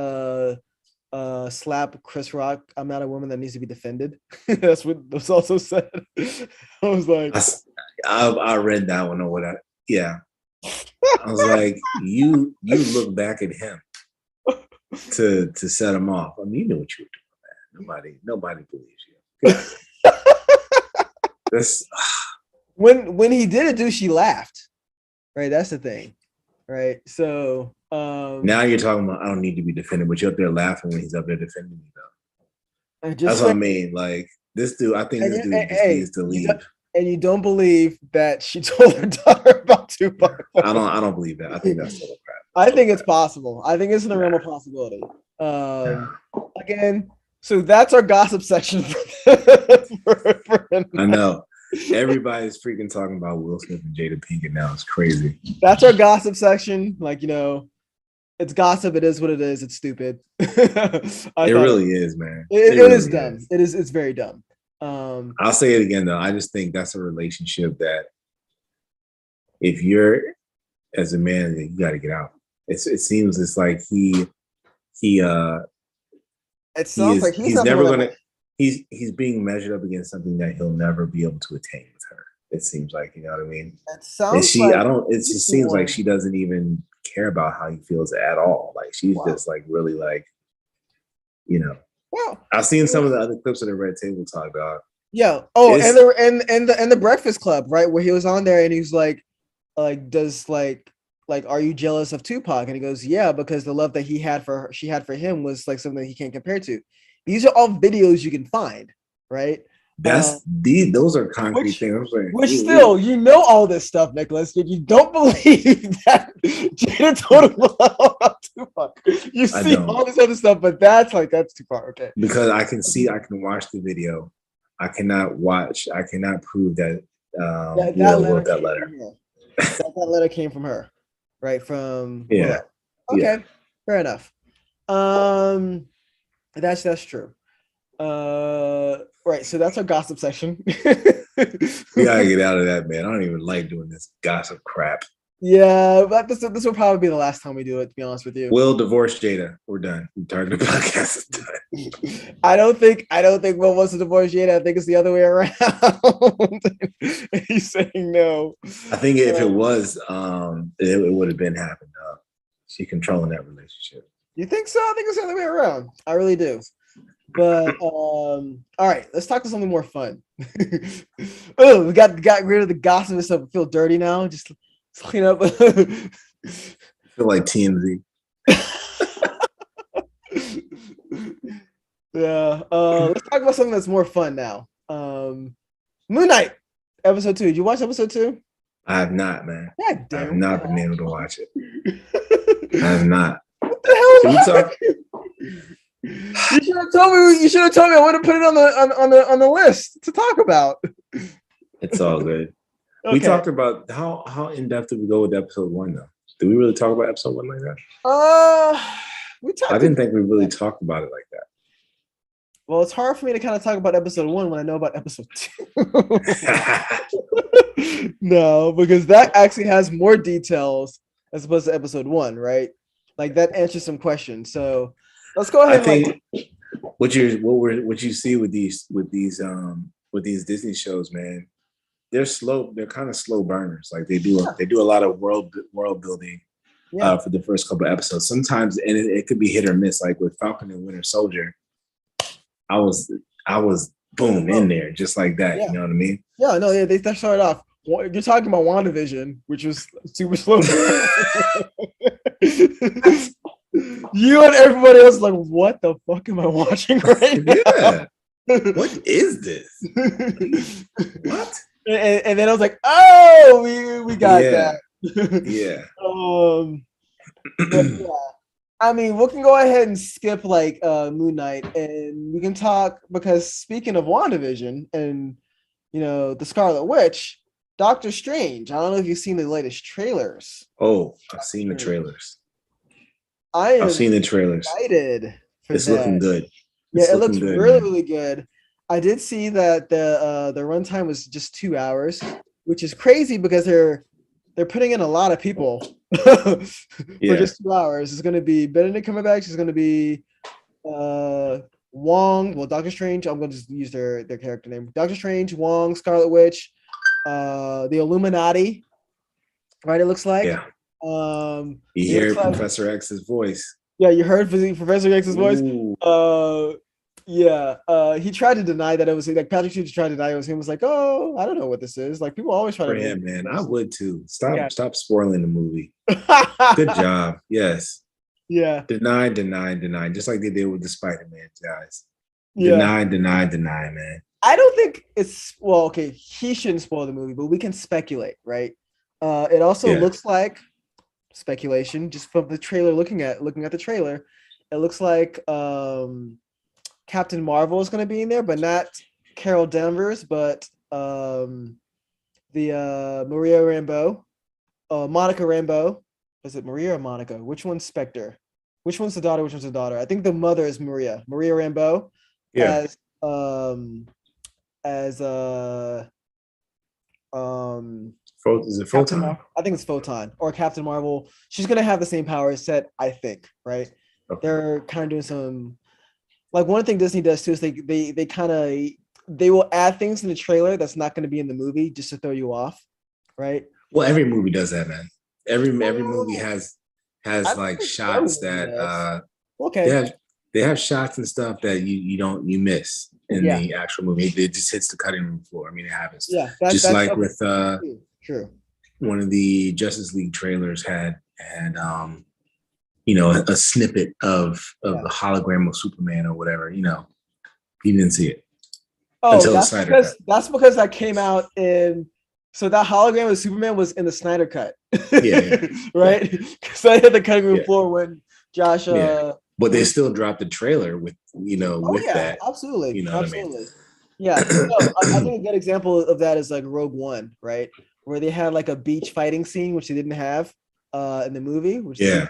S1: slap Chris Rock. I'm not a woman that needs to be defended. That's what was also said. I was like,
S2: I read that one or whatever. Yeah, I was like, you look back at him to set him off. I mean, you know what you were doing, man. Nobody believes you. That's
S1: when he did it, do she laughed, right? That's the thing, right? So
S2: now you're talking about I don't need to be defended, but you're up there laughing when he's up there defending me though.
S1: just
S2: That's what I
S1: saying,
S2: mean. Like this dude, I think this dude just
S1: hey,
S2: needs to leave.
S1: and you don't believe that she told her daughter about Tupac.
S2: I don't believe that. I think that's total crap.
S1: I think it's possible. I think it's in the realm of possibility. Again, so that's our gossip section.
S2: I know. Everybody's freaking talking about Will Smith and Jada Pinkett now. It's crazy.
S1: That's our gossip section. Like, it's gossip. It is what it is. It's stupid.
S2: It really is, man.
S1: It
S2: really
S1: is dumb. It's very dumb.
S2: I'll say it again though. I just think that's a relationship that if you're as a man, you got to get out. It seems it's like he
S1: it sounds like
S2: he's never gonna he's being measured up against something that he'll never be able to attain with her. It seems like, you know what I mean?
S1: It sounds
S2: it just seems like she doesn't even care about how he feels at all. Like she's just like really like, you know.
S1: Wow.
S2: I've seen some of the other clips of the Red Table Talk, dog.
S1: Yeah. Oh, and the Breakfast Club, right? Where he was on there and he's like does like are you jealous of Tupac? And he goes, yeah, because the love that she had for him was like something he can't compare to. These are all videos you can find, right?
S2: Those are concrete things.
S1: Which still, you know all this stuff, Nicholas. Yet you don't believe that Jada told him about Tupac. You see all this other stuff, but that's too far. Okay.
S2: Because I can watch the video. I cannot prove that Will wrote that letter.
S1: That letter came from her, right? From
S2: yeah.
S1: Willow. Okay, fair enough. That's true. Right. So that's our gossip section.
S2: We gotta get out of that, man. I don't even like doing this gossip crap.
S1: Yeah, but this will probably be the last time we do it, to be honest with you.
S2: Will divorce Jada. We're done. The podcast is done.
S1: I don't think Will wants to divorce Jada. I think it's the other way around. He's saying no.
S2: I think if it was, it would have been happened. She controlling that relationship.
S1: You think so? I think it's the other way around. I really do. But all right, let's talk to something more fun. Oh, we got rid of the gossip and stuff. I feel dirty now. Just clean up.
S2: I feel like TMZ.
S1: Yeah. Let's talk about something that's more fun now. Moon Knight, episode 2. Did you watch episode 2?
S2: I have not, man.
S1: God damn.
S2: I have not been able to watch it. I have not.
S1: What the hell? Can we talk? You should have told me. You should have told me. I would have put it on the list to talk about.
S2: It's all good. Okay. We talked about how in depth did we go with episode 1 though? Did we really talk about episode 1 like that?
S1: We talked.
S2: I didn't think we really talked about it like that.
S1: Well, it's hard for me to kind of talk about episode 1 when I know about episode 2. No, because that actually has more details as opposed to episode 1, right? Like that answers some questions. So let's go ahead.
S2: I think what you see with these Disney shows, man, they're slow. They're kind of slow burners. Like they do a lot of world building for the first couple of episodes. Sometimes, and it could be hit or miss. Like with Falcon and Winter Soldier, I was boom in there just like that. You know what I mean?
S1: Yeah, no, they started off. You're talking about WandaVision, which was super slow. You and everybody else like, what the fuck am I watching right now?
S2: Yeah. What is this? What?
S1: And then I was like, oh, we got that.
S2: Yeah.
S1: But yeah. I mean, we can go ahead and skip like Moon Knight, and we can talk because speaking of WandaVision and the Scarlet Witch, Doctor Strange. I don't know if you've seen the latest trailers.
S2: Oh, I've seen the trailers.
S1: I've
S2: seen the trailers.
S1: Excited for
S2: it's that. Looking good.
S1: It looks good, really, really good. I did see that the runtime was just 2 hours, which is crazy because they're putting in a lot of people for just 2 hours. It's going to be Benedict Cumberbatch. It's going to be Wong. Well, Doctor Strange. I'm going to just use their character name. Doctor Strange, Wong, Scarlet Witch, the Illuminati. Right? It looks like.
S2: Yeah. You hear Professor X's voice.
S1: Yeah, you heard Professor X's voice. He tried to deny that it was like Patrick Stewart tried to deny it was him. He was like, oh, I don't know what this is. Like people always try to.
S2: Yeah, man, I would too. Stop spoiling the movie. Good job. Yes.
S1: Yeah.
S2: Deny. Just like they did with the Spider-Man guys. Deny, man.
S1: I don't think it's okay. He shouldn't spoil the movie, but we can speculate, right? It also looks like speculation just from the trailer. Looking at the trailer, it looks like Captain Marvel is going to be in there, but not Carol Danvers, but the Maria Rambeau, Monica Rambeau. Is it Maria or Monica? Which one's Spectre? Which one's the daughter? Which one's the daughter? I think the mother is Maria Rambeau.
S2: Yeah.
S1: Is it Photon? I think it's Photon or Captain Marvel. She's gonna have the same power set, I think, right? Okay. They're kind of doing some, like one thing Disney does too is they will add things in the trailer that's not going to be in the movie just to throw you off, right?
S2: Well, every movie does that, man. Every movie has like shots that they have shots and stuff that you miss in the actual movie. It just hits the cutting room floor. I mean, it happens. Yeah, that's like okay. With
S1: True.
S2: One of the Justice League trailers had a snippet of the hologram of Superman or whatever. You didn't see it.
S1: Oh, that's because that came out in. So that hologram of Superman was in the Snyder cut.
S2: Yeah.
S1: Right? Because I hit the cutting room floor when Josh.
S2: But they still dropped the trailer with that.
S1: Absolutely.
S2: Absolutely.
S1: What I mean? Yeah. I think a good example of that is like Rogue One, right? Where they had like a beach fighting scene, which they didn't have in the movie, which is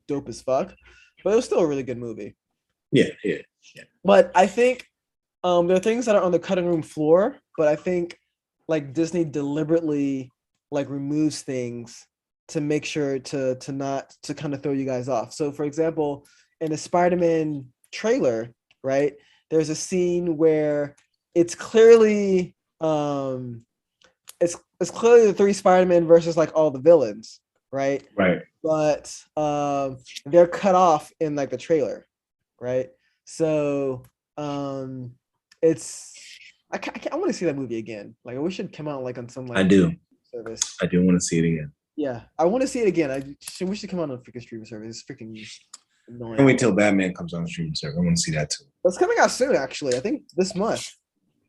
S1: dope as fuck. But it was still a really good movie.
S2: Yeah.
S1: But I think there are things that are on the cutting room floor, but I think like Disney deliberately like removes things to make sure to kind of throw you guys off. So for example, in the Spider-Man trailer, right, there's a scene where it's clearly it's clearly the 3 Spider-Men versus like all the villains, right?
S2: Right.
S1: But they're cut off in like the trailer, right? So it's I want to see that movie again. Like I wish it'd come out like on some like
S2: I do
S1: service.
S2: I do want to see it again.
S1: Yeah, I want to see it again. I wish it come out on a freaking streaming service. It's freaking annoying.
S2: Can't wait till Batman comes on the streaming service. I want to see that too.
S1: It's coming out soon, actually. I think this month.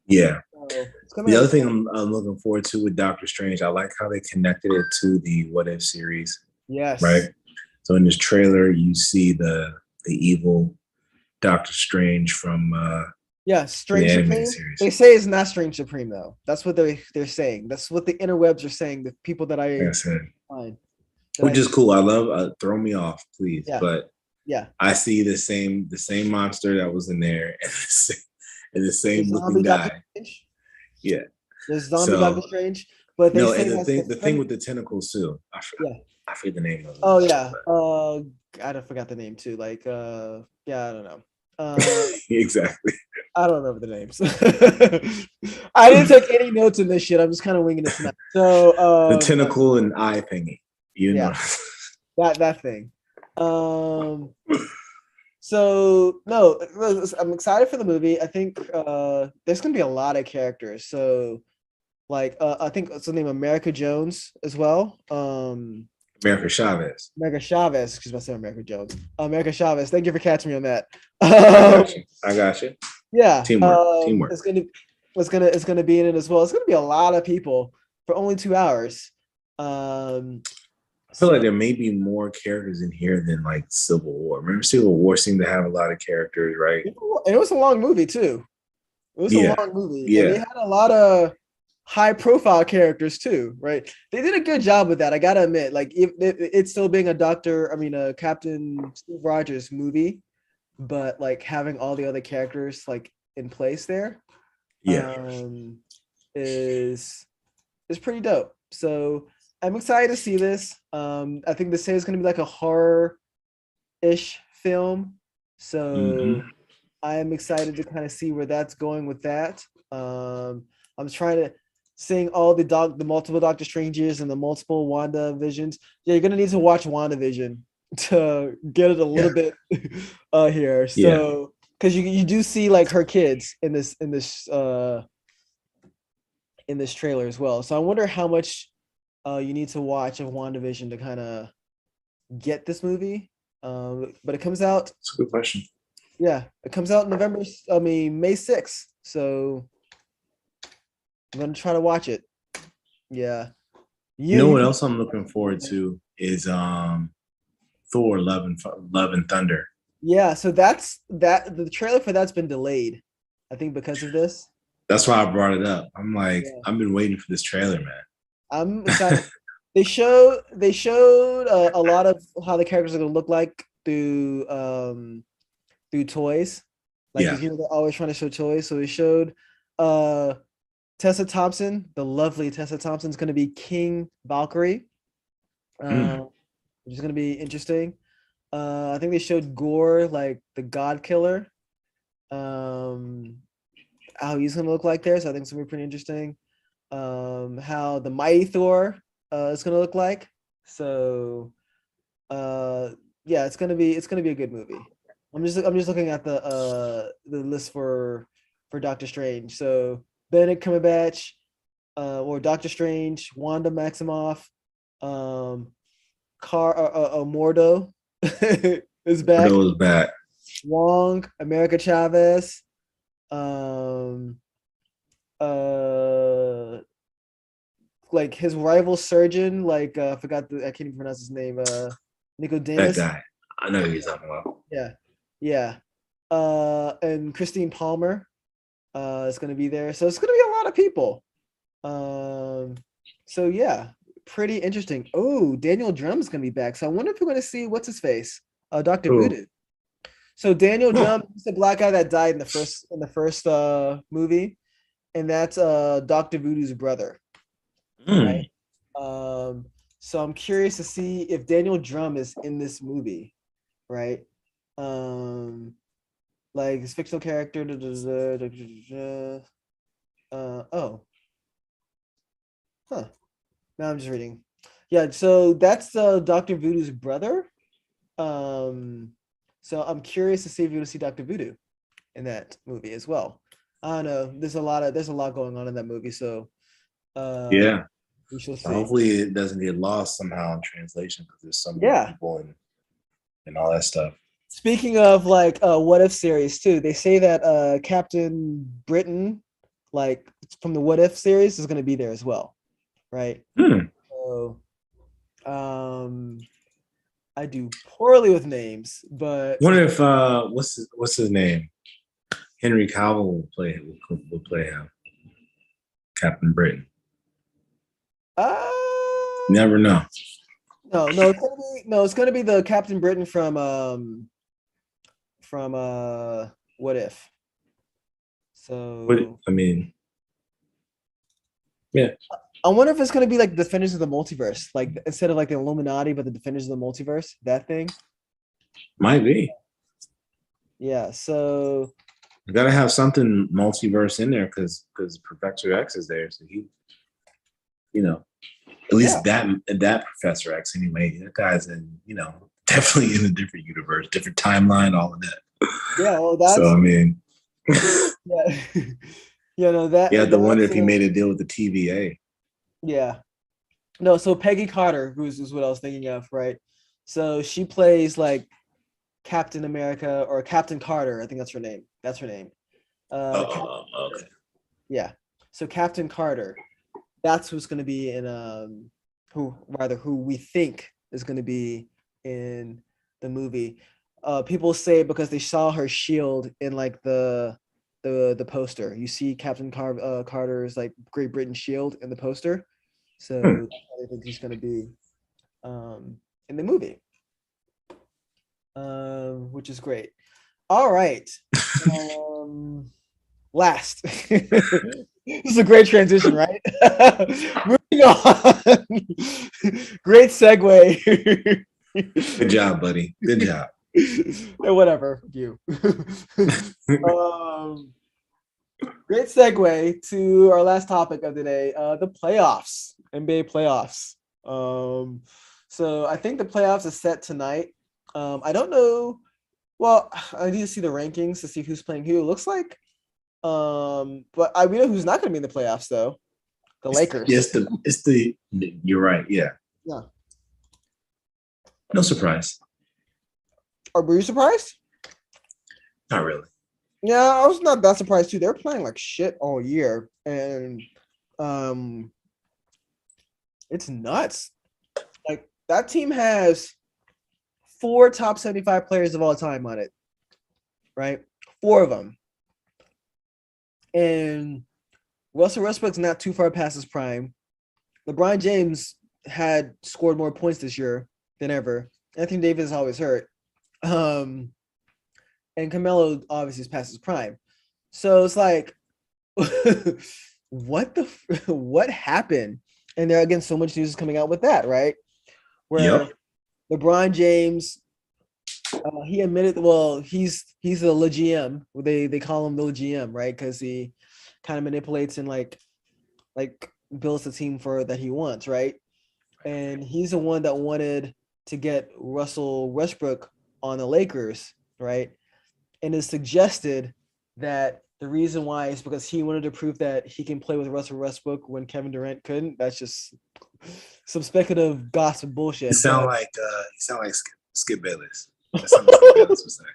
S2: Yeah. The other thing I'm looking forward to with Doctor Strange, I like how they connected it to the What If series.
S1: Yes.
S2: Right. So in this trailer, you see the evil Doctor Strange from
S1: Strange Supreme. They say it's not Strange Supreme though. That's what they're saying. That's what the interwebs are saying. The people that I find.
S2: Which is cool. I love throw me off, please. Yeah. But
S1: Yeah.
S2: I see the same monster that was in there and the
S1: The
S2: same looking
S1: zombie Doctor
S2: guy.
S1: Strange.
S2: Yeah.
S1: There's zombie Doctor
S2: So
S1: Strange, but they
S2: no,
S1: say
S2: and
S1: that's
S2: the thing with the tentacles too.
S1: yeah.
S2: I forget the name of it.
S1: Oh yeah. I forgot the name too. Like yeah, I don't know.
S2: Exactly.
S1: I don't remember the names. I didn't take any notes in this shit. I'm just kind of winging it tonight. So
S2: The tentacle and eye thingy. You
S1: yeah,
S2: know.
S1: that thing. So no, I'm excited for the movie. I think there's gonna be a lot of characters. So like I think it's the name America Jones as well.
S2: America Chavez.
S1: America Chavez, excuse me, I said America Jones. America Chavez. Thank you for catching me on that.
S2: I got you.
S1: Yeah.
S2: Teamwork.
S1: It's gonna be in it as well. It's gonna be a lot of people for only 2 hours.
S2: I feel like there may be more characters in here than like Civil War. Remember, Civil War seemed to have a lot of characters, right?
S1: And it was a long movie too. It was a long movie, and they
S2: Yeah.
S1: had a lot of high-profile characters too, right? They did a good job with that. I gotta admit, like it's still being a Captain Steve Rogers movie, but like having all the other characters like in place there,
S2: Yeah.
S1: is pretty dope. So I'm excited to see this. I think they say it's gonna be like a horror-ish film. So I'm excited to kind of see where that's going with that. I'm trying to seeing all the multiple Doctor Strangers and the multiple Wanda Visions. Yeah, you're gonna need to watch WandaVision to get it a little bit here. So because you do see like her kids in this trailer as well. So I wonder how much you need to watch of WandaVision to kind of get this movie. But it comes out.
S2: That's a good question.
S1: Yeah, it comes out May 6th. So I'm gonna try to watch it. Yeah.
S2: You know what else I'm looking forward to is Thor: Love and Thunder.
S1: Yeah, so that's the trailer for that's been delayed, I think because of this.
S2: That's why I brought it up. I'm like, I've been waiting for this trailer, man.
S1: I'm excited. They showed a lot of how the characters are gonna look like through toys. Like they're always trying to show toys. So they showed Tessa Thompson, the lovely Tessa Thompson, is going to be King Valkyrie, which is going to be interesting. I think they showed Gore, like the God Killer, how he's going to look like there. So I think it's going to be pretty interesting. How the Mighty Thor is going to look like. So yeah, it's going to be a good movie. I'm just looking at the list for Doctor Strange. So Benedict Cumberbatch, or Doctor Strange, Wanda Maximoff, Mordo is back.
S2: Mordo is back.
S1: Wong, America Chavez, like his rival surgeon, like I can't even pronounce his name. Nicodemus.
S2: That guy. I know who he's talking about.
S1: Yeah. And Christine Palmer is going to be there. So it's going to be a lot of people. So yeah, pretty interesting. Oh, Daniel Drum's going to be back. So I wonder if we're going to see what's his face, Dr. Voodoo. So Daniel Drum is the black guy that died in the first movie, and that's Dr. Voodoo's brother. Right. So I'm curious to see if Daniel Drum is in this movie, right? Like his fictional character. Now I'm just reading. Yeah, so that's Dr. Voodoo's brother. So I'm curious to see if you're gonna see Dr. Voodoo in that movie as well. I don't know. There's a lot going on in that movie. So we shall see.
S2: Hopefully it doesn't get lost somehow in translation because there's so many people and all that stuff.
S1: Speaking of like what if series too, they say that Captain Britain, like from the What If series, is gonna be there as well. Right. So I do poorly with names, but
S2: wonder if what's his name? Henry Cavill will play him. Captain Britain. Never know.
S1: No, it's gonna be the Captain Britain from from What If.
S2: But
S1: So
S2: I mean, yeah,
S1: I wonder if it's gonna be like Defenders of the Multiverse, like instead of like the Illuminati, but the Defenders of the Multiverse, that thing.
S2: might be.
S1: Yeah. So
S2: You gotta have something multiverse in there because Professor X is there, so he, at least that Professor X anyway. That guy's in, definitely in a different universe, different timeline, all of that.
S1: yeah. Well,
S2: So
S1: that's
S2: I mean,
S1: yeah. No, that
S2: you have to wonder
S1: that's
S2: if he made a deal with the TVA.
S1: yeah. No, so Peggy Carter, who's what I was thinking of, right? So she plays like Captain America or Captain Carter. I think that's her name. That's her name.
S2: Okay.
S1: Yeah. So Captain Carter, that's who's going to be in who we think is going to be in the movie. People say because they saw her shield in like the poster. You see Captain Carter's like Great Britain shield in the poster. So I think he's going to be in the movie, which is great. All right. Last. This is a great transition, right? Moving on. Great segue.
S2: Good job, buddy. Good job.
S1: Whatever, you. Great segue to our last topic of the day, the playoffs, NBA playoffs. So I think the playoffs are set tonight. I don't know. Well, I need to see the rankings to see who's playing who. It looks like, but we know who's not going to be in the playoffs though. The Lakers.
S2: Yes, you're right. Yeah.
S1: Yeah.
S2: No surprise.
S1: Or were you surprised?
S2: Not really.
S1: Yeah, I was not that surprised too. They're playing like shit all year, and it's nuts. Like that team has 4 top 75 players of all time on it, right? 4 of them, and Russell Westbrook's not too far past his prime. LeBron James had scored more points this year than ever. Anthony Davis is always hurt. And Carmelo obviously is past his prime. So it's like, what happened? And there again, so much news is coming out with that, right? Where LeBron James, he admitted, well, he's the GM. They call him the GM, right? Because he kind of manipulates and like builds the team for that he wants, right? And he's the one that wanted to get Russell Westbrook on the Lakers, right? And it suggested that the reason why is because he wanted to prove that he can play with Russell Westbrook when Kevin Durant couldn't. That's just some speculative gossip bullshit.
S2: You sound like Skip Bayless. That's not what Skip Bayless was saying.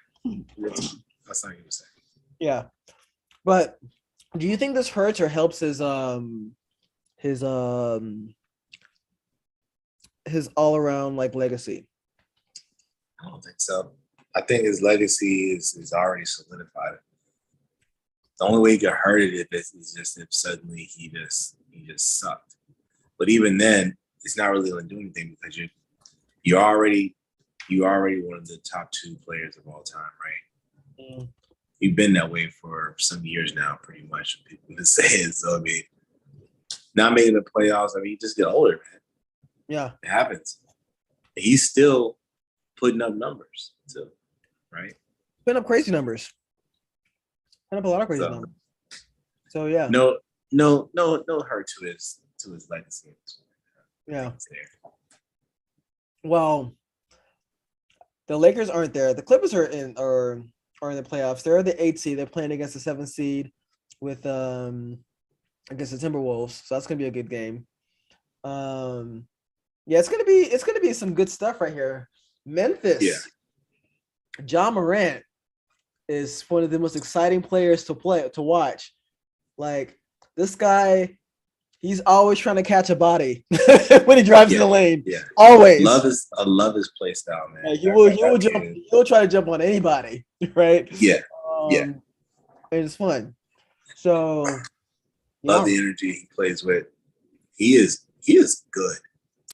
S2: That's not what he was saying.
S1: Yeah, but do you think this hurts or helps his all around like legacy?
S2: I don't think so. I think his legacy is already solidified. The only way he could hurt it is just if suddenly he just sucked. But even then, it's not really going to do anything because you're already one of the top 2 players of all time, right? Mm. You've been that way for some years now, pretty much. People have been saying so. I mean, not making the playoffs. I mean, you just get older, man.
S1: Yeah,
S2: it happens. He's still putting up numbers too, right?
S1: Putting up crazy numbers. Putting up a lot of crazy numbers. So yeah.
S2: No hurt to his legacy.
S1: Yeah. Well, the Lakers aren't there. The Clippers are in the playoffs. They're the 8th seed. They're playing against the 7th seed with against the Timberwolves. So that's gonna be a good game. Yeah, it's gonna be some good stuff right here. Memphis. Yeah. Ja Morant is one of the most exciting players to watch. Like this guy, he's always trying to catch a body when he drives in the lane. Yeah, always.
S2: I love his play style, man.
S1: Yeah, he will jump. He'll try to jump on anybody, right?
S2: Yeah,
S1: and it's fun. So
S2: love the energy he plays with. He is good.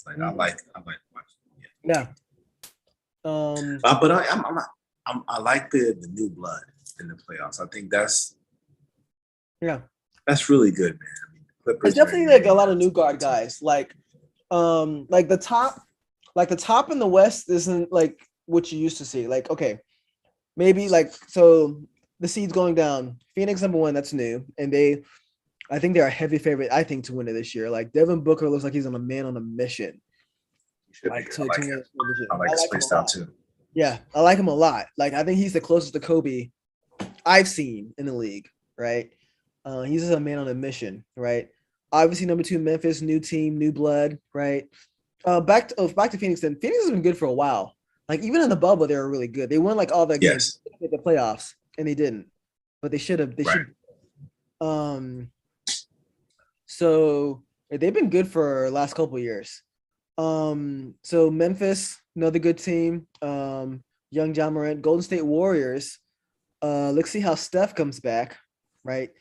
S2: Like I like watching.
S1: Yeah.
S2: But I'm not. I like the new blood in the playoffs. I think that's really good, man. I mean,
S1: It's
S2: Clippers,
S1: definitely
S2: man,
S1: like a lot of new guard guys. Like the top in the West isn't like what you used to see. Like, okay, maybe like so the seed's going down. Phoenix #1, that's new. And I think they're a heavy favorite, I think, to win it this year. Like Devin Booker looks like he's on a man on a mission. Like to win it.
S2: I like his play style too.
S1: Yeah, I like him a lot. Like I think he's the closest to Kobe I've seen in the league, right? He's just a man on a mission, right? Obviously, #2, Memphis, new team, new blood, right? Back to Phoenix. Then Phoenix has been good for a while. Like even in the bubble, they were really good. They won like all their games in the playoffs, and they didn't. But they should have. They should. So they've been good for the last couple of years. So Memphis, another good team. Young John Morant, Golden State Warriors. Let's see how Steph comes back, right?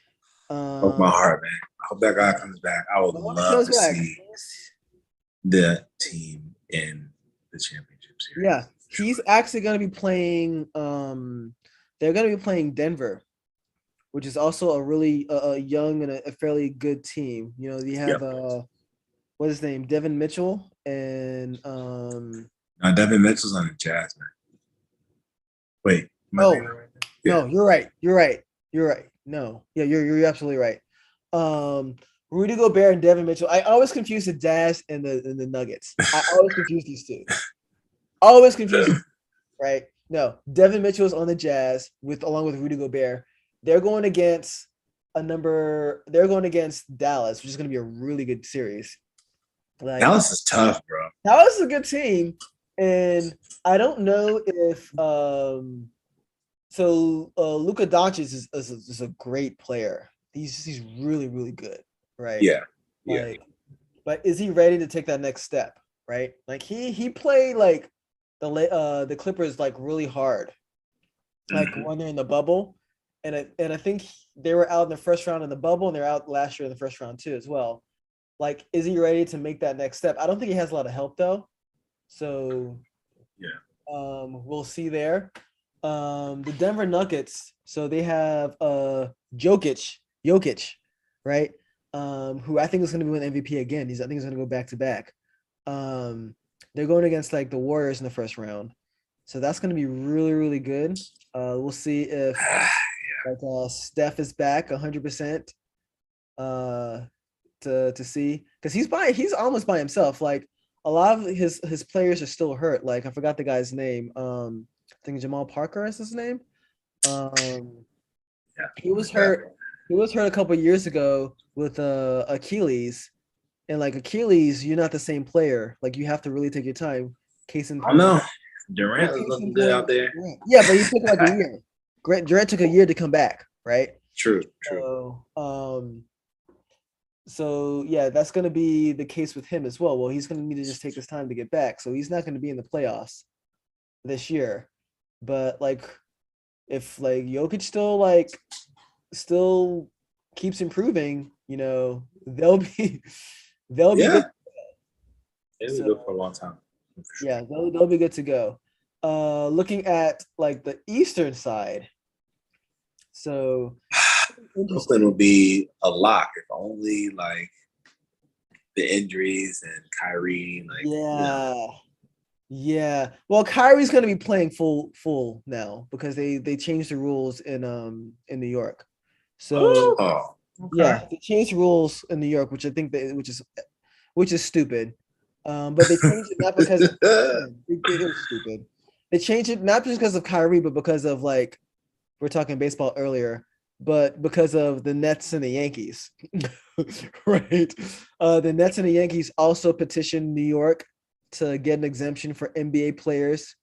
S2: Broke my heart, man. I hope that guy comes back. I would love to see the team in the championship series.
S1: Yeah, he's actually going to be playing. They're going to be playing Denver, which is also a really young and a fairly good team. You know, you have what's his name, Devin Mitchell, and
S2: Devin Mitchell's on the Jazz, man. Wait,
S1: no, you're right. No, yeah, you're absolutely right. Rudy Gobert and Devin Mitchell. I always confuse the Jazz and the Nuggets. I always confuse these two. Always confused, right? No, Devin Mitchell is on the Jazz along with Rudy Gobert. They're going against They're going against Dallas, which is going to be a really good series.
S2: Like, Dallas is tough, bro.
S1: Dallas is a good team, and I don't know if Luka Doncic is a great player. He's really, really good, right?
S2: Yeah.
S1: But is he ready to take that next step, right? Like he played like the Clippers like really hard, like when they're in the bubble, and I think they were out in the first round in the bubble, and they're out last year in the first round too as well. Like, is he ready to make that next step? I don't think he has a lot of help though, so we'll see there. The Denver Nuggets, so they have Jokic, right? Who I think is going to be an MVP again. I think he's going to go back to back. They're going against like the Warriors in the first round, so that's going to be really, really good. We'll see if Steph is back 100%. To see, because he's almost by himself. Like a lot of his players are still hurt. Like I forgot the guy's name. I think Jamal Parker is his name. He was hurt. He was hurt a couple of years ago with Achilles, and like Achilles, you're not the same player. Like you have to really take your time. Case in point,
S2: I know Durant is looking good out there.
S1: Yeah, but he took like a year. Durant took a year to come back, right?
S2: True.
S1: So yeah, that's going to be the case with him as well. Well, he's going to need to just take his time to get back. So he's not going to be in the playoffs this year. But like, if like Jokic still keeps improving, you know, they'll be good.
S2: They'll be good for a long time.
S1: Sure. Yeah, they'll be good to go. Looking at like the Eastern side, so
S2: Brooklyn will be a lock if only like the injuries and Kyrie. Like,
S1: yeah. Well, Kyrie's going to be playing full now because they changed the rules in New York. So yeah, they changed rules in New York, which I think which is stupid. But they changed it not because it was stupid. They changed it not just because of Kyrie, but because of like we're talking baseball earlier, but because of the Nets and the Yankees, right? The Nets and the Yankees also petitioned New York to get an exemption for NBA players,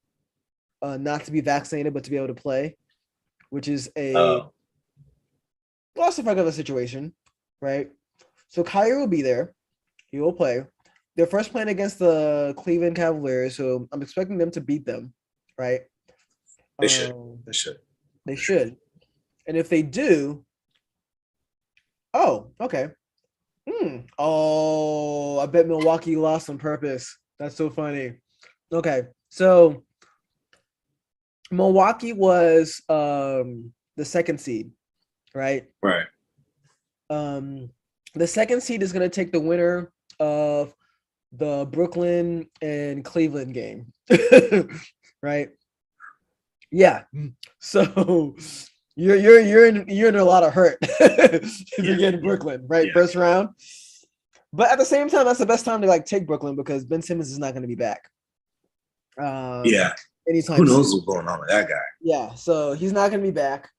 S1: not to be vaccinated but to be able to play, which is a loss of regular situation, right? So Kyrie will be there; he will play. They're first playing against the Cleveland Cavaliers, so I'm expecting them to beat them, right?
S2: They should.
S1: And if they do, okay. Oh, I bet Milwaukee lost on purpose. That's so funny. Okay, so Milwaukee was the second seed, right?
S2: Right.
S1: The second seed is going to take the winner of the Brooklyn and Cleveland game, right? Yeah. So you're in a lot of hurt if you're getting Brooklyn, right?
S2: Yeah.
S1: First round. But at the same time, that's the best time to like take Brooklyn because Ben Simmons is not going to be back.
S2: Yeah.
S1: Anytime
S2: Who knows
S1: soon.
S2: what's going on with that guy?
S1: Yeah, so he's not going to be back.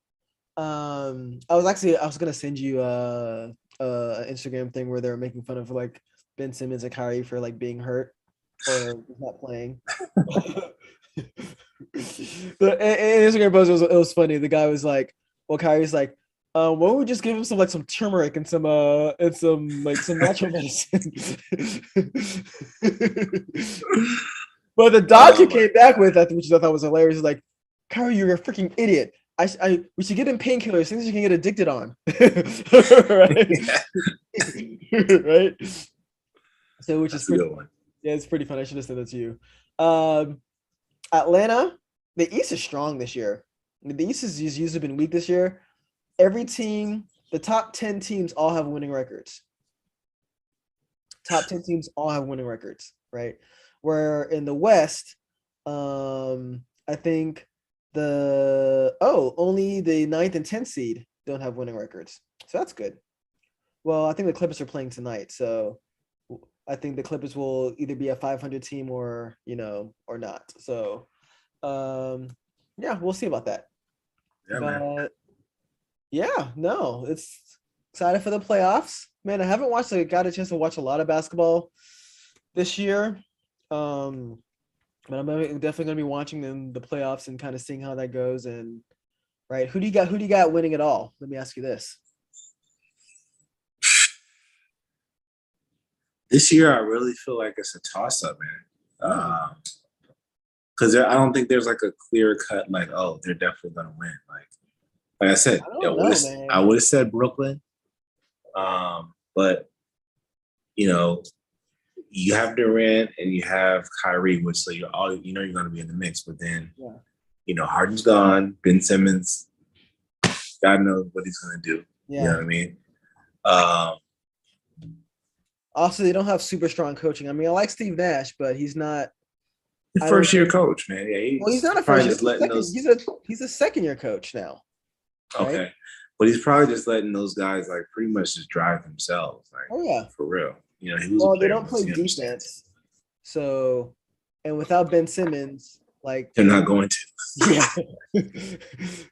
S1: I was gonna send you an Instagram thing where they were making fun of like Ben Simmons and Kyrie for like being hurt or not playing. But in Instagram post, it was funny. The guy was like, "Well, Kyrie's like, why don't we just give him some turmeric and some natural medicine?" But the doctor came back with that, which I thought was hilarious. He's like, "Kyrie, you're a freaking idiot. We should get him painkillers, things you can get addicted on." Right? Right? So which
S2: That's
S1: is
S2: a
S1: pretty
S2: good one.
S1: yeah, it's pretty fun. I should have said that to you. Atlanta, the East is strong this year. The East has usually been weak this year. Every team, the top 10 teams all have winning records. Top 10 teams all have winning records, right? Where in the West, I think only the ninth and 10th seed don't have winning records. So that's good. Well, I think the Clippers are playing tonight, so I think the Clippers will either be a 500 team or not. So, yeah, we'll see about that.
S2: Yeah, man.
S1: But yeah, no, it's excited for the playoffs, man. I haven't got a chance to watch a lot of basketball this year, um, but I'm definitely gonna be watching the playoffs and kind of seeing how that goes. And right, who do you got? Who do you got winning it all? Let me ask you this.
S2: This year, I really feel like it's a toss up, man. Because I don't think there's like a clear cut, like, oh, they're definitely gonna win. Like I said,
S1: I don't know, man.
S2: I would have said Brooklyn, but you know, you have Durant and you have Kyrie, which so you're going to be in the mix. But then, Harden's gone, Ben Simmons, God knows what he's going to do.
S1: Yeah.
S2: You know what I mean?
S1: Also, they don't have super strong coaching. I mean, I like Steve Nash, but he's not
S2: the first year coach, man. Yeah,
S1: he's not a first year. He's a second year coach now.
S2: Right? Okay. But he's probably just letting those guys like pretty much just drive themselves. Like,
S1: oh yeah,
S2: for real. He was
S1: they don't play defense. So, and without Ben Simmons, like
S2: they're not going to.
S1: Yeah,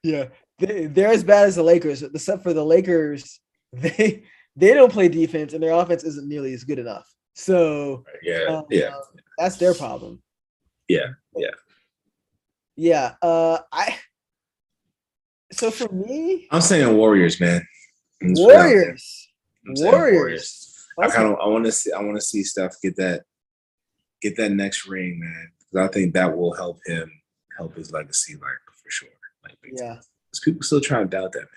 S1: yeah, they're as bad as the Lakers. Except for the Lakers, they don't play defense, and their offense isn't nearly as good enough. So that's their problem.
S2: Yeah.
S1: So for me,
S2: I'm saying Warriors, man.
S1: Warriors.
S2: Okay. I want to see Steph get that next ring, man. Because I think that will help his legacy, like for sure. Like, yeah. Because people still try to doubt that, man.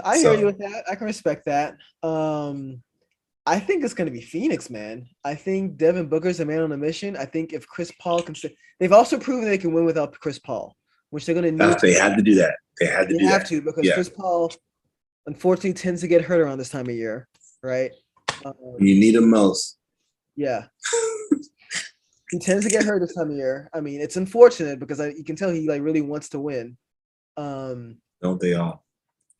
S1: I hear you with that. I can respect that. I think it's going to be Phoenix, man. I think Devin Booker's a man on a mission. I think if Chris Paul can they've also proven they can win without Chris Paul, which they're going to need.
S2: They had to do that. They have
S1: to because Chris Paul, unfortunately, tends to get hurt around this time of year, right?
S2: You need him most.
S1: Yeah. He tends to get hurt this time of year. I mean, it's unfortunate because you can tell he like really wants to win.
S2: Don't they all?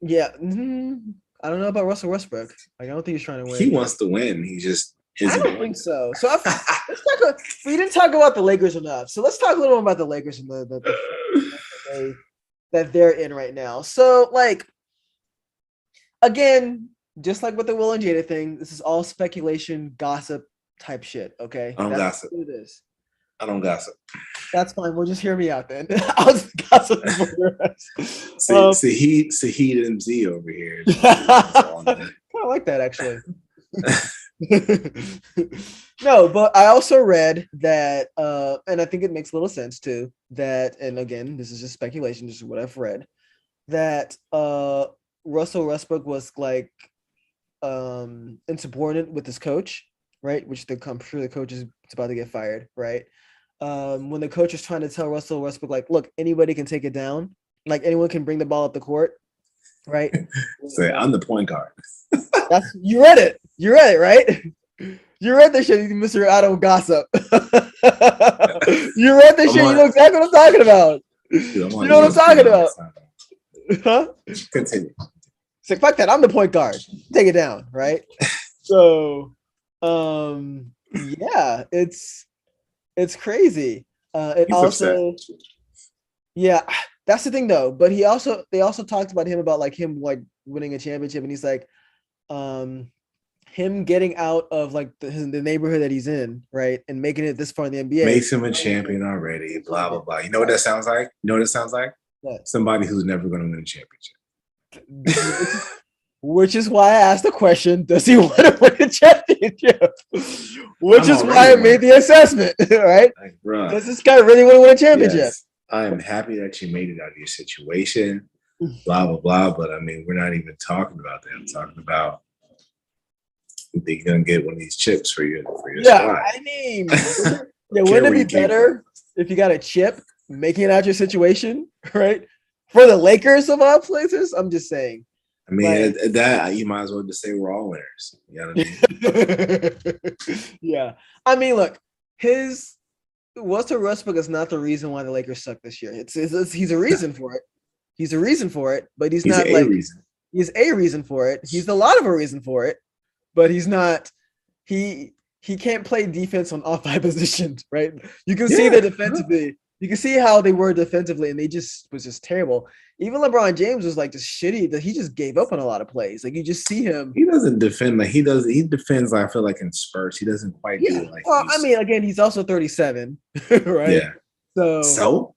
S1: Yeah. Mm-hmm. I don't know about Russell Westbrook. Like, I don't think he's trying to win.
S2: He wants to win. He just isn't.
S1: I don't think so. So we didn't talk about the Lakers enough. So let's talk a little more about the Lakers and that they're in right now. So, like, again, just like with the Will and Jada thing, this is all speculation, gossip type shit. Okay,
S2: I don't gossip.
S1: What it is.
S2: I don't gossip.
S1: That's fine. Well, just hear me out then. I'll just gossip for the rest.
S2: Sahid and Z over here.
S1: Kind of like that, actually. No, but I also read that, and I think it makes a little sense too, that, and again, this is just speculation, this is what I've read, that Russell Westbrook was like insubordinate with his coach, right? Which I'm sure the coach is about to get fired, right? when the coach was trying to tell Russell Westbrook, like, look, anybody can take it down, like anyone can bring the ball up the court, right?
S2: Say, I'm the point guard.
S1: You read it. You read it, right? You read the shit, Mr. Adam Gossip. You read the shit. You know exactly what I'm talking about. You know what I'm talking about. Huh?
S2: Continue.
S1: It's like, fuck that. I'm the point guard. Take it down, right? So, yeah, it's crazy. It also, yeah, that's the thing though. But they also talked about him about like him like winning a championship, and he's like, him getting out of like the neighborhood that he's in, right, and making it this far in the NBA
S2: makes him a champion already. Blah blah blah. You know what that sounds like? You know what it sounds like? What? Somebody who's never going to win a championship.
S1: Which is why I asked the question: does he want to win a championship? Which is why I made the assessment, right? Like, bro, does this guy really want to win a championship?
S2: Yes, I am happy that you made it out of your situation. Blah blah blah. But I mean, we're not even talking about that. I'm talking about you're gonna get one of these chips for your squad.
S1: I mean, wouldn't it be better if you got a chip making it out your situation, right? For the Lakers of all places, I'm just saying.
S2: I mean, like, that you might as well just say we're all winners. You know what I
S1: mean? Yeah. I mean, look, Russell Westbrook is not the reason why the Lakers suck this year. He's a reason for it. He's a reason for it, but he's not like reason. He's a reason for it. He's a lot of a reason for it, but he's not. He can't play defense on all 5 positions, right? You can see that defensively. You can see how they were defensively, and they was just terrible. Even LeBron James was like just shitty. That he just gave up on a lot of plays. Like you just see him.
S2: He doesn't defend like he does. He defends. I feel like in spurts. He doesn't quite do it like.
S1: Well, I mean, again, he's also 37, right?
S2: Yeah. So.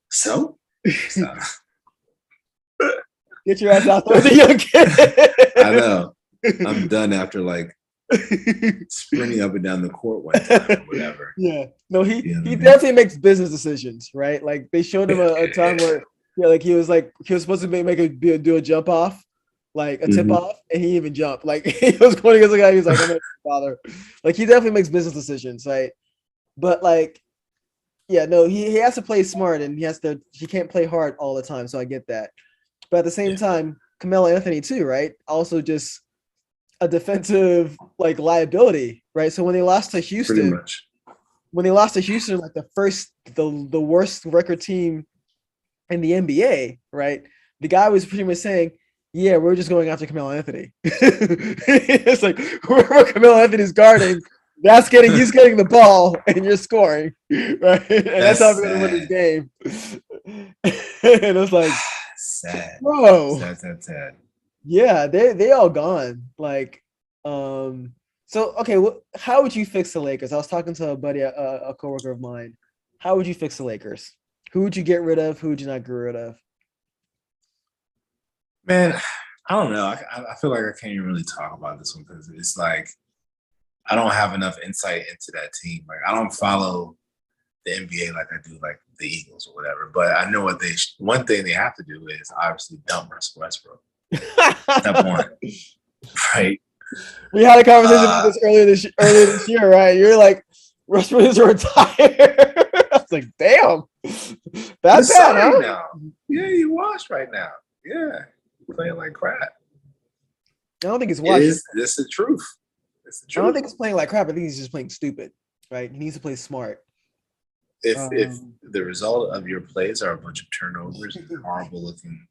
S1: Get your ass out there, the young kid.
S2: I know. I'm done after like sprinting up and down the court one time or whatever.
S1: Yeah. No, he definitely makes business decisions, right? Like they showed him a time where like he was supposed to do a jump off, like a tip off, and he even jumped. Like he was going against the guy, he was like, I'm not bother. Like he definitely makes business decisions, right? But like, yeah, no, he has to play smart and he can't play hard all the time. So I get that. But at the same time, Carmelo Anthony too, right? Also just a defensive like liability, right? So when they lost to Houston, like the worst record team in the NBA, right? The guy was pretty much saying, "Yeah, we're just going after Carmelo Anthony." It's like whoever Carmelo Anthony's guarding, he's getting the ball and you're scoring, right? And that's how we're gonna win this game. And it's like
S2: sad,
S1: bro.
S2: Sad.
S1: Yeah, they all gone. Like, so okay, how would you fix the Lakers? I was talking to a buddy, a coworker of mine. How would you fix the Lakers? Who would you get rid of? Who would you not get rid of?
S2: Man, I don't know. I feel like I can't even really talk about this one because it's like I don't have enough insight into that team. Like I don't follow the NBA like I do like the Eagles or whatever. But I know one thing they have to do is obviously dump Russell Westbrook. Step one, right?
S1: We had a conversation about this earlier this year, right? You're like, Westbrook is retired. I was like, damn, that's bad, huh?
S2: Now. Yeah, you washed right now. Yeah, playing like crap. I
S1: don't think it's washed.
S2: It's the truth.
S1: I don't think he's playing like crap. I think he's just playing stupid, right? He needs to play smart.
S2: If the result of your plays are a bunch of turnovers and horrible looking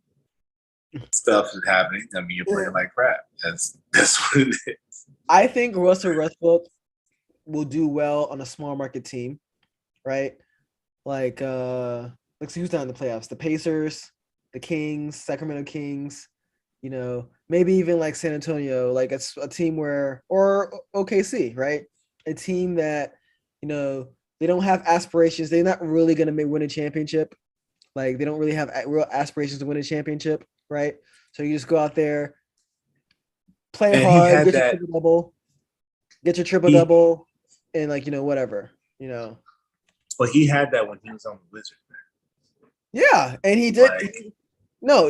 S2: stuff is happening, I mean, you're playing like crap. That's what it is.
S1: I think Russell Westbrook will do well on a small market team, right? Like, let's see who's down in the playoffs. The Pacers, the Kings, Sacramento Kings, maybe even like San Antonio, like it's a team or OKC, right? A team that, they don't have aspirations. They're not really going to win a championship. Like they don't really have real aspirations to win a championship, right? So you just go out there, play hard, get your triple double, and whatever,
S2: Well, he had that when he was on the Wizards.
S1: Yeah, and he did.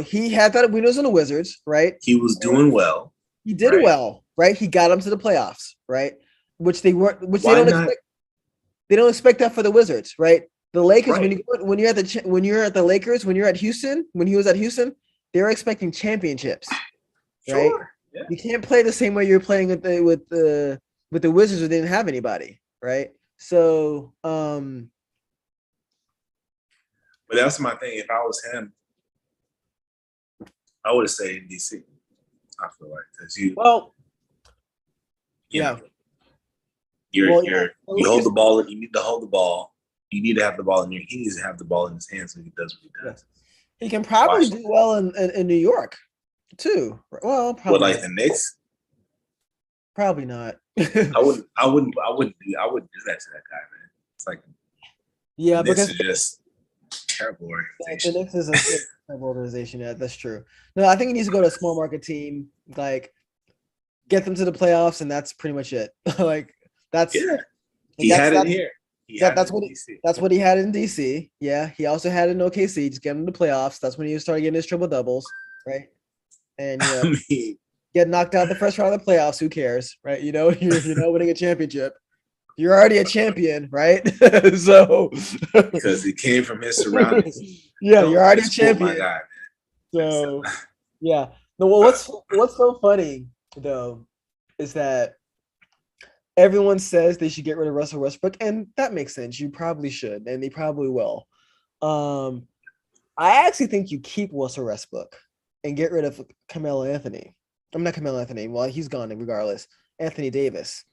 S1: He had that when he was on the Wizards, right?
S2: He was doing well.
S1: He did well, right? He got them to the playoffs, right? Which they weren't. Which they don't expect. They don't expect that for the Wizards, right? The Lakers,
S2: Right.
S1: when you're at the Lakers, when you're at Houston, when he was at Houston, they were expecting championships, right?
S2: Sure. Yeah.
S1: You can't play the same way you're playing with the Wizards who didn't have anybody, right? So,
S2: But that's my thing. If I was him, I would have stayed in DC. I feel like because
S1: well,
S2: you
S1: yeah,
S2: know,
S1: well, yeah. The
S2: you hold
S1: Lakers,
S2: the ball. You need to hold the ball. You need to have the ball in your. He needs to have the ball in his hands when he does what he
S1: yeah.
S2: does.
S1: He can probably
S2: Watch
S1: do well in New York too. Well,
S2: what
S1: probably
S2: like
S1: not.
S2: the Knicks.
S1: Probably not.
S2: I wouldn't do that to that guy, man. It's like
S1: Yeah,
S2: the Knicks
S1: because
S2: are just terrible
S1: the
S2: organization.
S1: Knicks is a terrible organization. Yeah, that's true. No, I think he needs to go to a small market team, like get them to the playoffs, and that's pretty much it. Like that's
S2: Yeah,
S1: like
S2: he had it here. He had it
S1: that's
S2: in
S1: what
S2: DC.
S1: that's what he had in DC. Yeah, he also had it in OKC. Just get him to the playoffs. That's when he started getting his triple doubles, right? And
S2: I mean,
S1: get knocked out the first round of the playoffs. Who cares, right? You're not winning a championship. You're already a champion, right? So
S2: because he came from his surroundings.
S1: yeah, you're
S2: Don't
S1: already a
S2: misquote my
S1: champion.
S2: guy, man.
S1: So yeah. No, well, what's so funny though is that everyone says they should get rid of Russell Westbrook, and that makes sense. You probably should, and they probably will. Um, I actually think you keep Russell Westbrook and get rid of Carmelo Anthony. I'm not Carmelo Anthony. Well, he's gone regardless. Anthony Davis.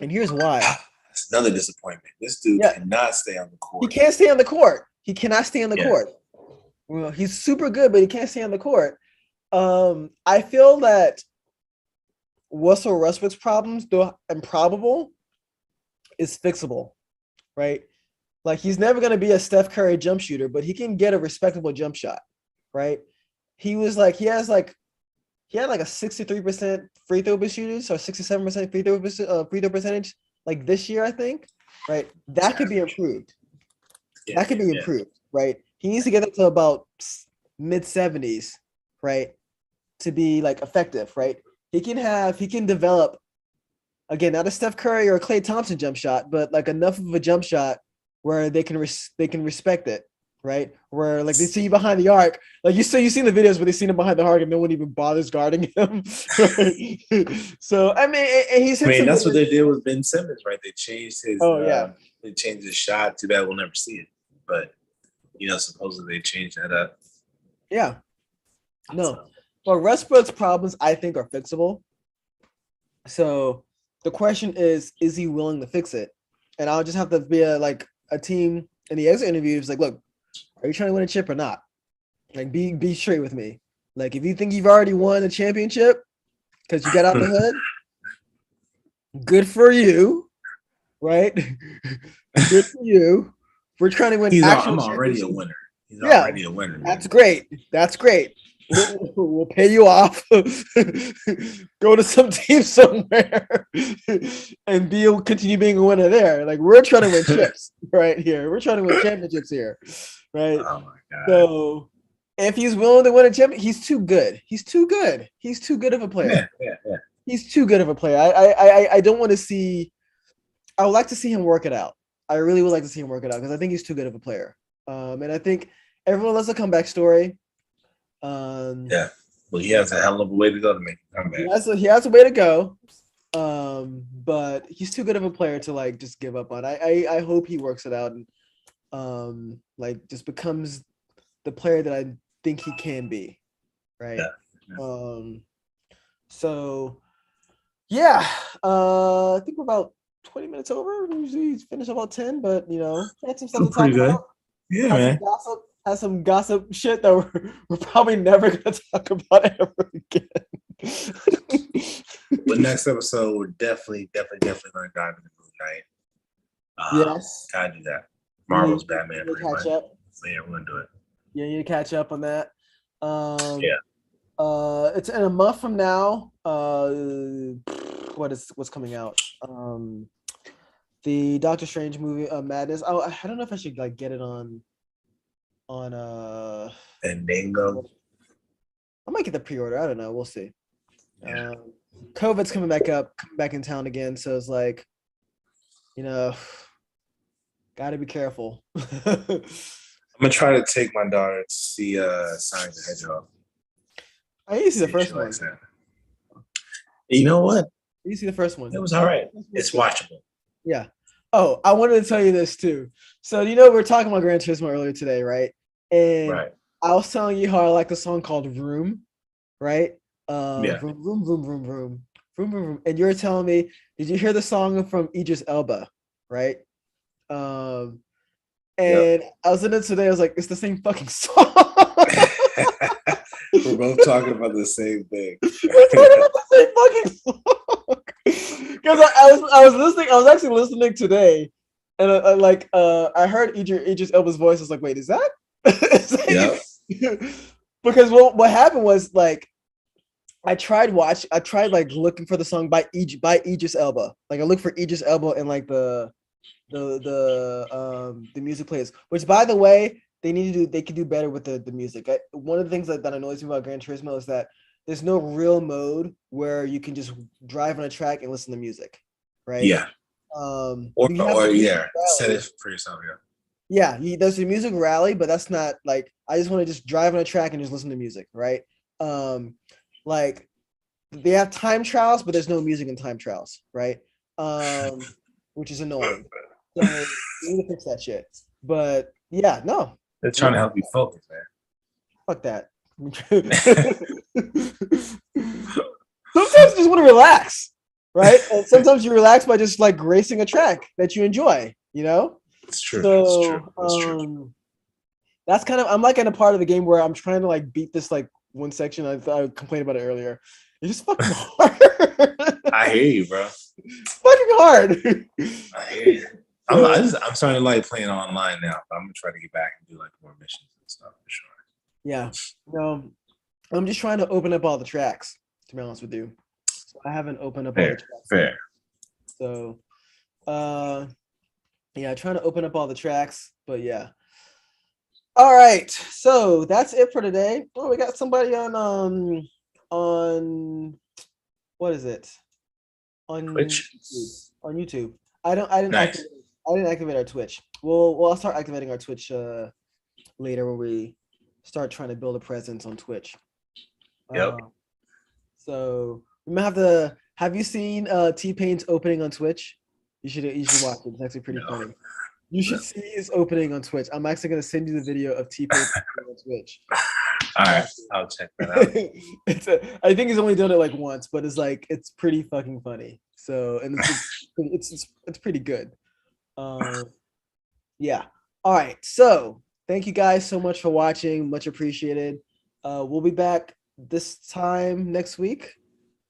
S1: And here's why.
S2: That's another disappointment. This dude
S1: Yeah,
S2: cannot stay on the
S1: he
S2: court.
S1: can't stay on the court. He cannot stay on the
S2: Yeah.
S1: court. Well, he's super good, but he can't stay on the court. I feel that Russell Westbrook's problems, though improbable, is fixable, right? Like he's never going to be a Steph Curry jump shooter, but he can get a respectable jump shot, right? He had like a 63% free throw percentage or 67% free throw percentage like this year, I think, right? That could be improved.
S2: Yeah,
S1: That could be improved, right? He needs to get up to about mid 70s, right? To be like effective, right? He can develop again, not a Steph Curry or a Klay Thompson jump shot, but like enough of a jump shot where they can respect it, right? Where like they see you behind the arc, like you've seen the videos where they seen him behind the arc and no one even bothers guarding him. So I mean, he's hit some.
S2: that's what they did with Ben Simmons, right?
S1: Oh yeah,
S2: they changed his shot. Too bad we'll never see it, but supposedly they changed that up.
S1: yeah. No, but Westbrook's problems I think are fixable. So the question is he willing to fix it? And I'll just have to be a team in the exit interviews like, look, are you trying to win a chip or not? Like, be straight with me. Like, if you think you've already won a championship because you got out the hood, good for you, right? Good for you. We're trying to win.
S2: I'm already a winner. He's already a winner.
S1: That's great. That's great. We'll pay you off. Go to some team somewhere and continue being a winner there. Like we're trying to win chips right here. We're trying to win championships here, right?
S2: Oh my god!
S1: So if he's willing to win a championship, he's too good. He's too good. He's too good of a player.
S2: Yeah.
S1: He's too good of a player. I don't want to see. I would like to see him work it out. I really would like to see him work it out because I think he's too good of a player. And I think everyone loves a comeback story.
S2: Yeah. Well, he has a hell of a way to go to make a comeback.
S1: He has a way to go. But he's too good of a player to like just give up on. I hope he works it out and like just becomes the player that I think he can be. Right.
S2: Yeah.
S1: So yeah. I think we're about 20 minutes over. Usually finish about 10, but had some stuff to talk about.
S2: Yeah, man.
S1: Has some gossip shit that we're probably never gonna talk about ever again.
S2: But next episode, we're definitely gonna dive into Moon Knight.
S1: Yes,
S2: gotta do that. Marvel's Batman.
S1: Pretty much. Catch up.
S2: So yeah, we're gonna do it.
S1: Yeah, you need to catch up on that.
S2: Yeah.
S1: It's in a month from now. What's coming out? The Doctor Strange movie, Madness. Oh, I don't know if I should like get it on
S2: Fandango.
S1: I might get the pre-order. I don't know. We'll see.
S2: Yeah.
S1: COVID's coming back in town again, so it's like, Gotta be careful.
S2: I'm gonna try to take my daughter to see Sonic the Hedgehog.
S1: I used to see the
S2: See if she
S1: first one.
S2: likes that. You know what?
S1: You see the first one.
S2: It was all right. It's watchable.
S1: Yeah. Oh, I wanted to tell you this too. So you know we were talking about Gran Turismo earlier today, right? And
S2: Right.
S1: I was telling you how I like the song called "Room," right?
S2: Yeah.
S1: Vroom, vroom, vroom, vroom, vroom, vroom, vroom, vroom. And you were telling me, did you hear the song from Idris Elba, right? Um,
S2: Yep.
S1: and I was in it today. I was like, it's the same fucking song.
S2: We're both talking about the same thing.
S1: We're talking about the same fucking song. Because I was listening. I was actually listening today, and I heard Idris Elba's voice. I was like, wait, is that?
S2: Yep.
S1: Because what happened was like I tried like looking for the song by Idris Elba. Like I looked for Idris Elba in like the music players. Which by the way, they could do better with the music. One of the things that annoys me about Gran Turismo is that there's no real mode where you can just drive on a track and listen to music, right?
S2: Yeah. Or yeah, set it for yourself. Yeah.
S1: Yeah, there's a music rally, but that's not like I just want to just drive on a track and just listen to music, right? Like they have time trials, but there's no music in time trials, right? Which is annoying. So we need to fix that shit. But yeah, no.
S2: They're trying to help you focus, man.
S1: Fuck that. Sometimes you just want to relax, right? And sometimes you relax by just like racing a track that you enjoy, you know?
S2: It's true.
S1: So
S2: That's true.
S1: That's kind of I'm like in a part of the game where I'm trying to like beat this like one section. I complained about it earlier. It's just fucking hard.
S2: I hear you, bro.
S1: It's fucking hard.
S2: I hear you. I'm starting to like playing online now, but I'm gonna try to get back and do like more missions and stuff for sure.
S1: Yeah. No, I'm just trying to open up all the tracks, to be honest with you. So I haven't opened up all the tracks.
S2: Fair.
S1: So yeah, trying to open up all the tracks, but yeah. All right. So that's it for today. Oh, we got somebody on what is it? On
S2: Twitch.
S1: On YouTube. I didn't activate our Twitch. I'll start activating our Twitch later when we start trying to build a presence on Twitch.
S2: Yep.
S1: So we might have to. Have you seen T-Pain's opening on Twitch? You should watch it. It's actually pretty funny. You should see his opening on Twitch. I'm actually gonna send you the video of T-Pain on Twitch.
S2: All right, I'll check that out.
S1: I think he's only done it like once, but it's pretty fucking funny. So and it's pretty good. Yeah. All right. So thank you guys so much for watching. Much appreciated. We'll be back this time next week.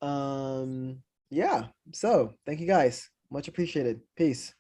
S1: Yeah. So thank you guys. Much appreciated. Peace.